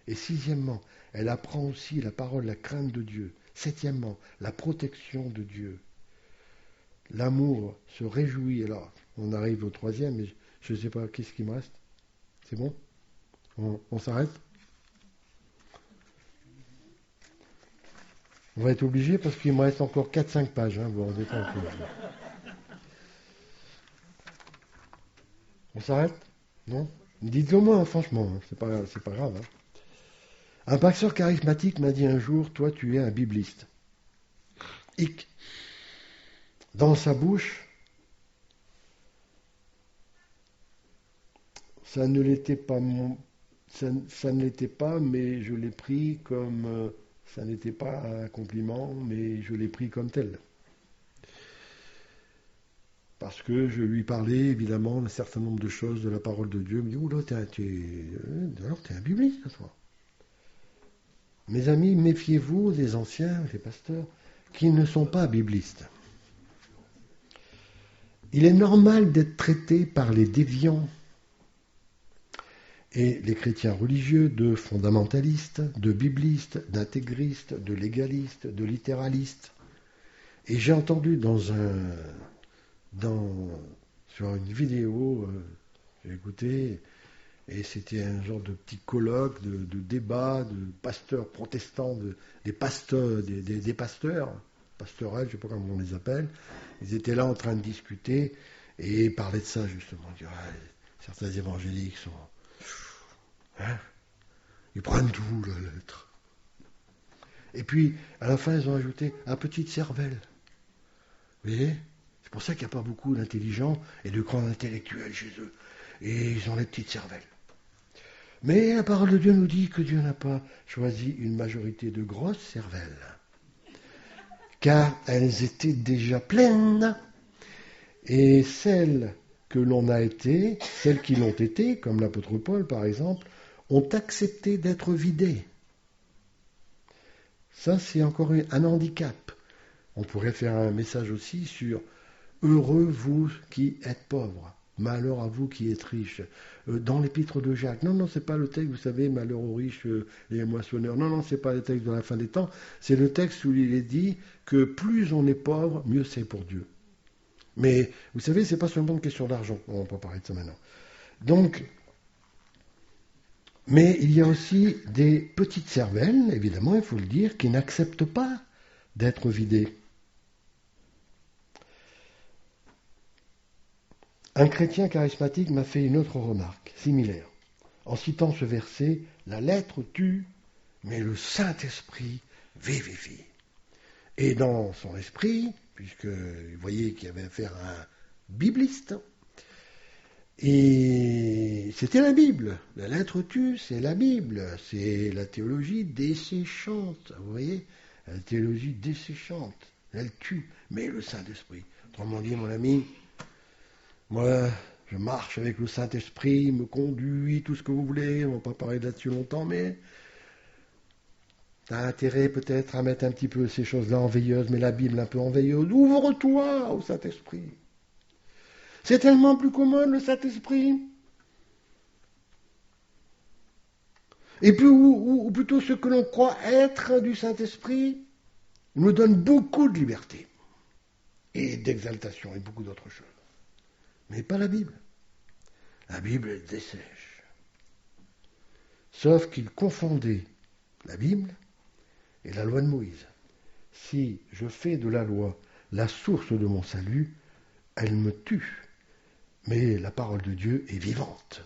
Et sixièmement, elle apprend aussi la parole, la crainte de Dieu. Septièmement, la protection de Dieu. L'amour se réjouit. Alors, on arrive au troisième, mais je ne sais pas, qu'est-ce qui me reste? C'est bon? On s'arrête? On va être obligé parce qu'il me reste encore 4-5 pages. Hein, vous vous rendez compte. On s'arrête? Non? Dites-le moi, hein, franchement. Hein, c'est pas grave. Hein. Un pasteur charismatique m'a dit un jour, toi tu es un bibliste. Hic. Dans sa bouche, ça ne l'était pas, ça ne l'était pas, mais je l'ai pris comme, ça n'était pas un compliment, mais je l'ai pris comme tel. Parce que je lui parlais évidemment d'un certain nombre de choses de la parole de Dieu. Il me dit, oula, t'es un bibliste, toi. Mes amis, méfiez-vous des anciens, des pasteurs, qui ne sont pas biblistes. Il est normal d'être traité par les déviants et les chrétiens religieux de fondamentalistes, de biblistes, d'intégristes, de légalistes, de littéralistes. Et j'ai entendu sur une vidéo, j'ai écouté, et c'était un genre de petit colloque, de débat, de pasteurs protestants, des pasteurs, des pasteurs, pastorales, je ne sais pas comment on les appelle. Ils étaient là en train de discuter et parlaient de ça justement. Certains évangéliques sont... Hein, ils prennent tout, la lettre. Et puis, à la fin, ils ont ajouté « à petite cervelle ». Vous voyez ? C'est pour ça qu'il n'y a pas beaucoup d'intelligents et de grands intellectuels chez eux. Et ils ont les petites cervelles. Mais la parole de Dieu nous dit que Dieu n'a pas choisi une majorité de grosses cervelles, car elles étaient déjà pleines. Et celles que l'on a été, celles qui l'ont été, comme l'apôtre Paul par exemple, ont accepté d'être vidées. Ça, c'est encore un handicap. On pourrait faire un message aussi sur « Heureux vous qui êtes pauvres, malheur à vous qui êtes riches ». Dans l'épître de Jacques, non, c'est pas le texte, vous savez, « Malheur aux riches et aux moissonneurs ». Non, c'est pas le texte de la fin des temps. C'est le texte où il est dit que plus on est pauvre, mieux c'est pour Dieu. Mais vous savez, c'est pas seulement une question d'argent. On va pas parler de ça maintenant. Donc, mais il y a aussi des petites cervelles, évidemment, il faut le dire, qui n'acceptent pas d'être vidées. Un chrétien charismatique m'a fait une autre remarque, similaire. En citant ce verset, la lettre tue, mais le Saint-Esprit vivifie. Et dans son esprit, puisque vous voyez qu'il y avait affaire à un bibliste, et c'était la Bible. La lettre tue, c'est la Bible. C'est la théologie desséchante. Vous voyez ? La théologie desséchante. Elle tue, mais le Saint-Esprit. Autrement dit, mon ami, moi, je marche avec le Saint-Esprit, il me conduit, tout ce que vous voulez. On ne va pas parler là-dessus longtemps, mais tu as intérêt peut-être à mettre un petit peu ces choses-là en veilleuse, mais la Bible un peu en veilleuse. Ouvre-toi au Saint-Esprit. C'est tellement plus commun, le Saint-Esprit. Et puis, ou plutôt ce que l'on croit être du Saint-Esprit, nous donne beaucoup de liberté et d'exaltation et beaucoup d'autres choses. Mais pas la Bible. La Bible, elle dessèche. Sauf qu'il confondait la Bible et la loi de Moïse. Si je fais de la loi la source de mon salut, elle me tue. Mais la parole de Dieu est vivante,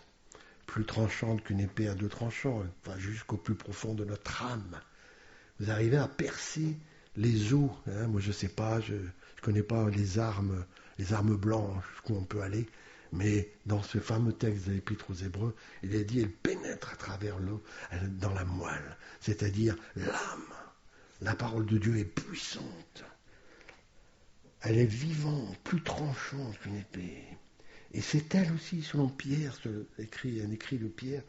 plus tranchante qu'une épée à deux tranchants, enfin jusqu'au plus profond de notre âme. Vous arrivez à percer les os. Hein, moi, je ne sais pas, je ne connais pas les armes blanches, jusqu'où on peut aller. Mais dans ce fameux texte de l'Épître aux Hébreux, il est dit, elle pénètre à travers l'eau, dans la moelle, c'est-à-dire l'âme. La parole de Dieu est puissante. Elle est vivante, plus tranchante qu'une épée. Et c'est elle aussi, selon Pierre, un écrit de Pierre,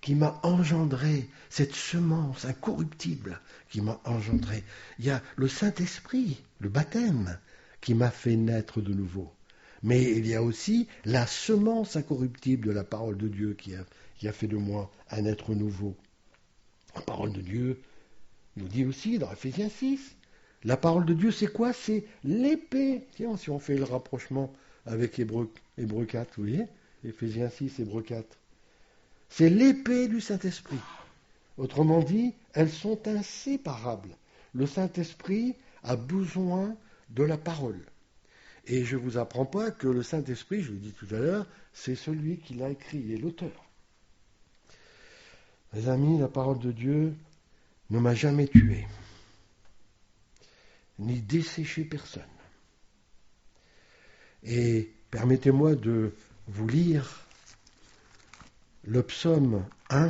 qui m'a engendré, cette semence incorruptible qui m'a engendré. Il y a le Saint-Esprit, le baptême, qui m'a fait naître de nouveau. Mais il y a aussi la semence incorruptible de la parole de Dieu qui a fait de moi un être nouveau. La parole de Dieu nous dit aussi dans Ephésiens 6, la parole de Dieu c'est quoi? C'est l'épée. Tiens, si on fait le rapprochement avec Hébreux 4, vous voyez, Ephésiens 6, Hébreux 4. C'est l'épée du Saint-Esprit. Autrement dit, elles sont inséparables. Le Saint-Esprit a besoin de la parole. Et je ne vous apprends pas que le Saint-Esprit, je l'ai dit tout à l'heure, c'est celui qui l'a écrit, il est l'auteur. Mes amis, la parole de Dieu ne m'a jamais tué, ni desséché personne. Et permettez-moi de vous lire le psaume 1,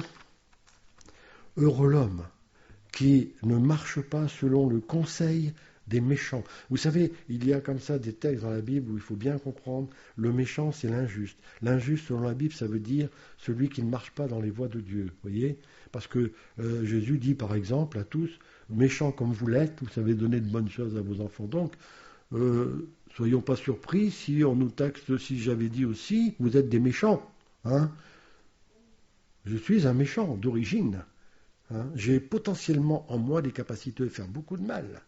« Heureux l'homme qui ne marche pas selon le conseil des méchants ». Vous savez, il y a comme ça des textes dans la Bible où il faut bien comprendre, le méchant c'est l'injuste. L'injuste selon la Bible, ça veut dire celui qui ne marche pas dans les voies de Dieu, voyez ? Parce que Jésus dit par exemple à tous, méchants comme vous l'êtes, vous savez donner de bonnes choses à vos enfants. Donc, soyons pas surpris si on nous taxe, si j'avais dit aussi, vous êtes des méchants. Hein ? Je suis un méchant d'origine. Hein ? J'ai potentiellement en moi des capacités de faire beaucoup de mal.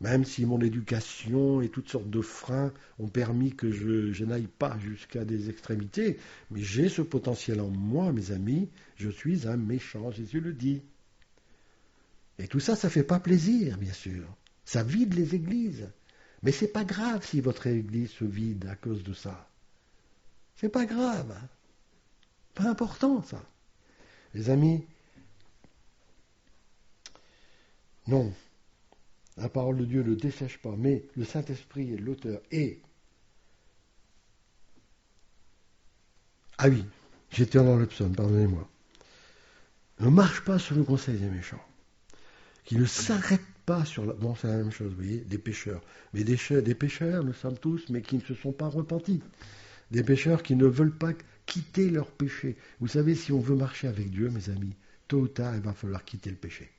Même si mon éducation et toutes sortes de freins ont permis que je n'aille pas jusqu'à des extrémités, mais j'ai ce potentiel en moi, mes amis, je suis un méchant, Jésus le dit. Et tout ça, ça ne fait pas plaisir, bien sûr. Ça vide les églises. Mais c'est pas grave si votre église se vide à cause de ça. C'est pas grave. Hein. Pas important, ça. Les amis, non. La parole de Dieu ne dessèche pas, mais le Saint-Esprit est l'auteur. Et, ah oui, j'étais dans le psaume, pardonnez-moi. Ne marche pas sur le conseil des méchants, qui ne s'arrête pas sur la... Bon, c'est la même chose, vous voyez, des pécheurs. Mais des pécheurs, nous sommes tous, mais qui ne se sont pas repentis. Des pécheurs qui ne veulent pas quitter leur péché. Vous savez, si on veut marcher avec Dieu, mes amis, tôt ou tard, il va falloir quitter le péché.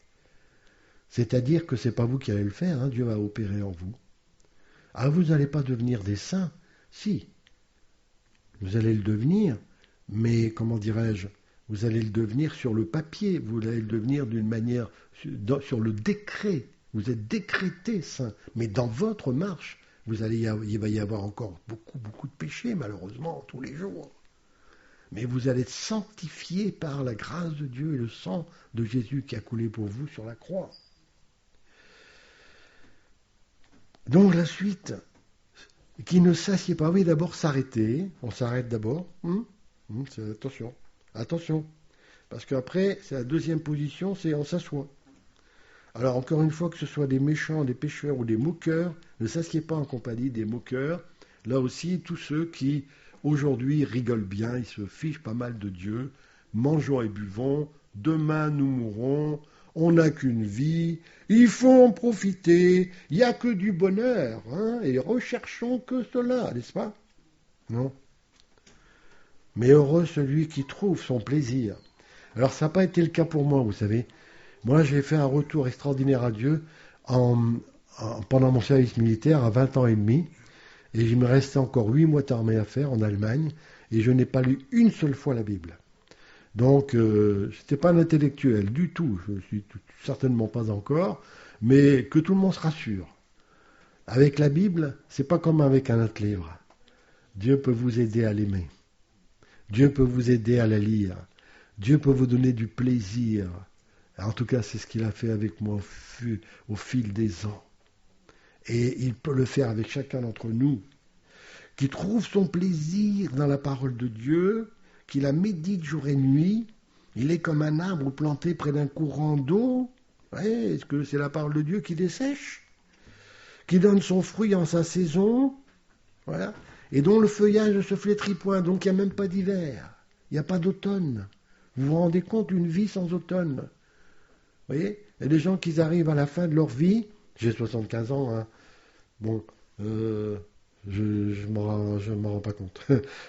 C'est-à-dire que ce n'est pas vous qui allez le faire, hein, Dieu va opérer en vous. Ah, vous n'allez pas devenir des saints, si. Vous allez le devenir, mais comment dirais-je, vous allez le devenir sur le papier, vous allez le devenir d'une manière, sur le décret. Vous êtes décrété saint, mais dans votre marche, il va y avoir encore beaucoup de péchés, malheureusement, tous les jours. Mais vous allez être sanctifié par la grâce de Dieu et le sang de Jésus qui a coulé pour vous sur la croix. Donc la suite, qui ne s'assied pas, oui d'abord s'arrêter, on s'arrête d'abord, attention, parce qu'après, c'est la deuxième position, c'est on s'assoit. Alors encore une fois, que ce soit des méchants, des pécheurs ou des moqueurs, ne s'assied pas en compagnie des moqueurs, là aussi tous ceux qui aujourd'hui rigolent bien, ils se fichent pas mal de Dieu, mangeons et buvons, demain nous mourrons, on n'a qu'une vie, il faut en profiter, il n'y a que du bonheur, hein, et recherchons que cela, n'est-ce pas? Non. Mais heureux celui qui trouve son plaisir. Alors ça n'a pas été le cas pour moi, vous savez. Moi j'ai fait un retour extraordinaire à Dieu pendant mon service militaire à 20 ans et demi, et il me restait encore 8 mois d'armée à faire en Allemagne, et je n'ai pas lu une seule fois la Bible. Donc, je n'étais pas un intellectuel du tout, je ne suis certainement pas encore, mais que tout le monde se rassure. Avec la Bible, c'est pas comme avec un autre livre. Dieu peut vous aider à l'aimer. Dieu peut vous aider à la lire. Dieu peut vous donner du plaisir. En tout cas, c'est ce qu'il a fait avec moi au fil des ans. Et il peut le faire avec chacun d'entre nous, qui trouve son plaisir dans la parole de Dieu, qui la médite jour et nuit. Il est comme un arbre planté près d'un courant d'eau. Ouais, est-ce que c'est la parole de Dieu qui dessèche, qui donne son fruit en sa saison? Voilà. et dont le feuillage ne se flétrit point, donc il n'y a même pas d'hiver, il n'y a pas d'automne. Vous vous rendez compte d'une vie sans automne? Vous voyez? Il y a des gens qui arrivent à la fin de leur vie, j'ai 75 ans, hein. Bon, je ne m'en rends pas compte.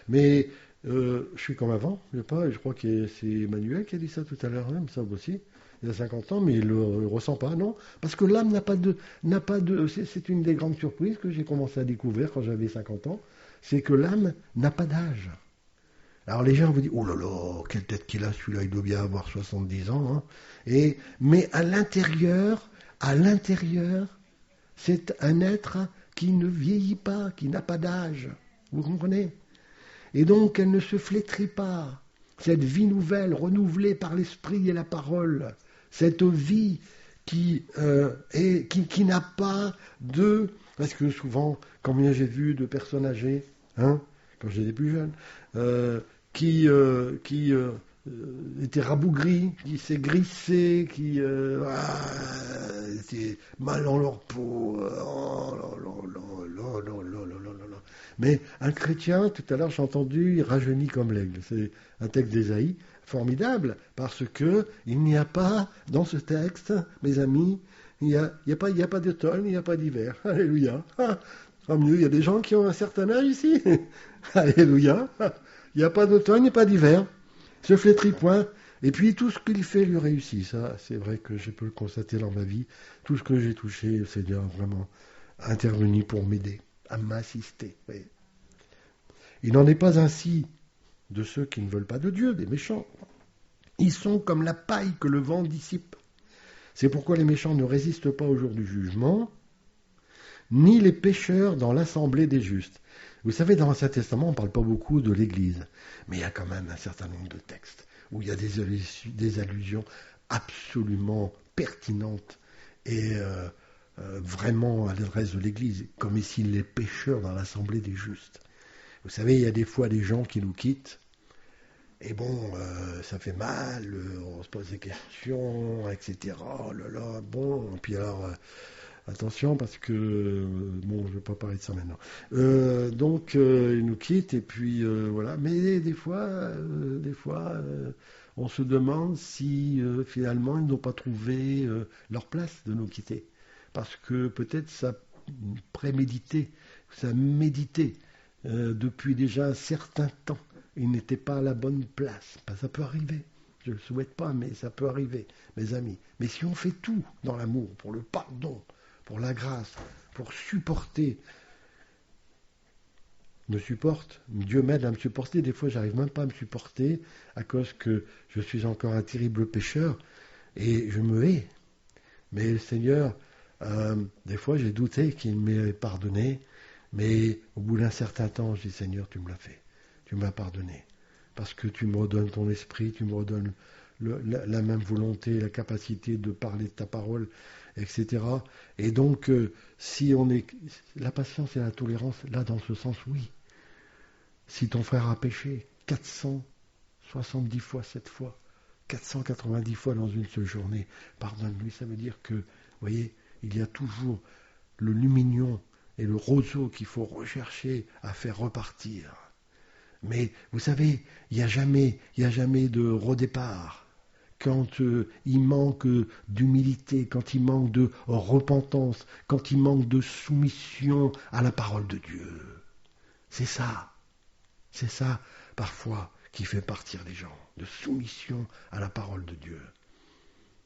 Mais je suis comme avant, je crois que c'est Emmanuel qui a dit ça tout à l'heure, hein, ça aussi. Il a 50 ans, mais il ne le ressent pas, non. Parce que l'âme c'est une des grandes surprises que j'ai commencé à découvrir quand j'avais 50 ans, c'est que l'âme n'a pas d'âge. Alors les gens vous disent, oh là là, quelle tête qu'il a celui-là, il doit bien avoir 70 ans. Hein. Mais à l'intérieur, c'est un être qui ne vieillit pas, qui n'a pas d'âge. Vous comprenez? Et donc elle ne se flétrit pas. Cette vie nouvelle, renouvelée par l'esprit et la parole, cette vie qui n'a pas de... Parce que souvent, combien j'ai vu de personnes âgées, hein, quand j'étais plus jeune, qui étaient rabougris, qui s'aigrissait, qui étaient mal dans leur peau. Oh là là là là là là là là. Mais un chrétien, tout à l'heure j'ai entendu, il rajeunit comme l'aigle. C'est un texte d'Ésaïe, formidable, parce que il n'y a pas dans ce texte, mes amis, il n'y a pas d'automne, il n'y a pas d'hiver. Alléluia. Tant mieux, il y a des gens qui ont un certain âge ici. Alléluia. Il n'y a pas d'automne, il n'y a pas d'hiver. Se flétrit point. Et puis tout ce qu'il fait lui réussit. Ça, c'est vrai que je peux le constater dans ma vie. Tout ce que j'ai touché, le Seigneur a vraiment intervenu pour m'aider, à m'assister. Oui. Il n'en est pas ainsi de ceux qui ne veulent pas de Dieu, des méchants. Ils sont comme la paille que le vent dissipe. C'est pourquoi les méchants ne résistent pas au jour du jugement, ni les pécheurs dans l'assemblée des justes. Vous savez, dans l'Ancien Testament, on ne parle pas beaucoup de l'Église, mais il y a quand même un certain nombre de textes où il y a des allusions absolument pertinentes et vraiment à l'adresse de l'Église, comme ici les pécheurs dans l'assemblée des justes. Vous savez, il y a des fois des gens qui nous quittent, et bon, ça fait mal, on se pose des questions, etc. Oh là là, bon, et puis alors... attention parce que, bon, je ne vais pas parler de ça maintenant. Donc, ils nous quittent et puis voilà. Mais des fois, on se demande si finalement ils n'ont pas trouvé leur place de nous quitter. Parce que peut-être ça prémédité, ça médité depuis déjà un certain temps. Ils n'étaient pas à la bonne place. Ben, ça peut arriver. Je ne le souhaite pas, mais ça peut arriver, mes amis. Mais si on fait tout dans l'amour, pour le pardon, pour la grâce, pour supporter, me supporte, Dieu m'aide à me supporter, des fois j'arrive même pas à me supporter à cause que je suis encore un terrible pécheur et je me hais. Mais le Seigneur, des fois j'ai douté qu'il m'ait pardonné, mais au bout d'un certain temps, je dis Seigneur, tu me l'as fait, tu m'as pardonné, parce que tu me redonnes ton esprit, tu me redonnes la même volonté, la capacité de parler de ta parole, etc. Et donc, si on est... La patience et la tolérance, là, dans ce sens, oui. Si ton frère a péché 470 fois, 7 fois, 490 fois dans une seule journée, pardonne-lui, ça veut dire que, vous voyez, il y a toujours le lumignon et le roseau qu'il faut rechercher à faire repartir. Mais, vous savez, il n'y a jamais de redépart. Quand il manque d'humilité, quand il manque de repentance, quand il manque de soumission à la parole de Dieu. C'est ça parfois qui fait partir les gens, de soumission à la parole de Dieu.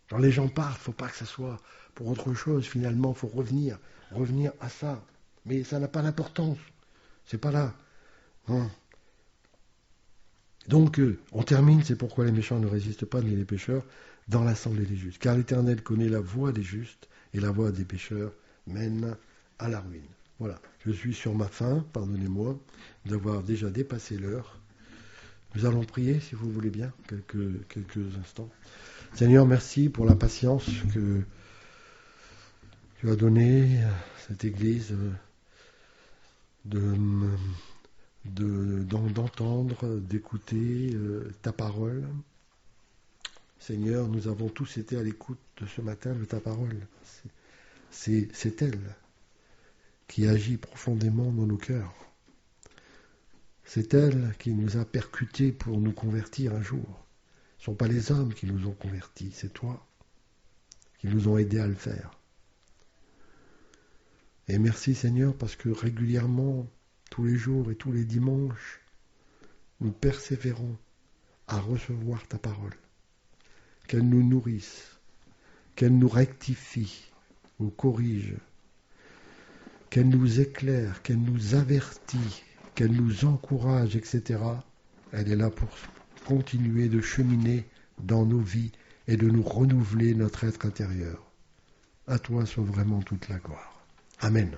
Quand les gens partent, il ne faut pas que ça soit pour autre chose, finalement, il faut revenir à ça. Mais ça n'a pas d'importance, c'est pas là. Hein. Donc, on termine, c'est pourquoi les méchants ne résistent pas, ni les pécheurs, dans l'assemblée des justes. Car l'Éternel connaît la voie des justes, et la voie des pécheurs mène à la ruine. Voilà, je suis sur ma fin, pardonnez-moi d'avoir déjà dépassé l'heure. Nous allons prier, si vous voulez bien, quelques instants. Seigneur, merci pour la patience que tu as donnée à cette Église d'entendre, d'écouter ta parole. Seigneur, nous avons tous été à l'écoute de ce matin de ta parole. C'est elle qui agit profondément dans nos cœurs. C'est elle qui nous a percutés pour nous convertir un jour. Ce ne sont pas les hommes qui nous ont convertis, c'est toi qui nous ont aidés à le faire. Et merci Seigneur parce que régulièrement, tous les jours et tous les dimanches, nous persévérons à recevoir ta parole. Qu'elle nous nourrisse, qu'elle nous rectifie, nous corrige, qu'elle nous éclaire, qu'elle nous avertit, qu'elle nous encourage, etc. Elle est là pour continuer de cheminer dans nos vies et de nous renouveler notre être intérieur. À toi soit vraiment toute la gloire. Amen.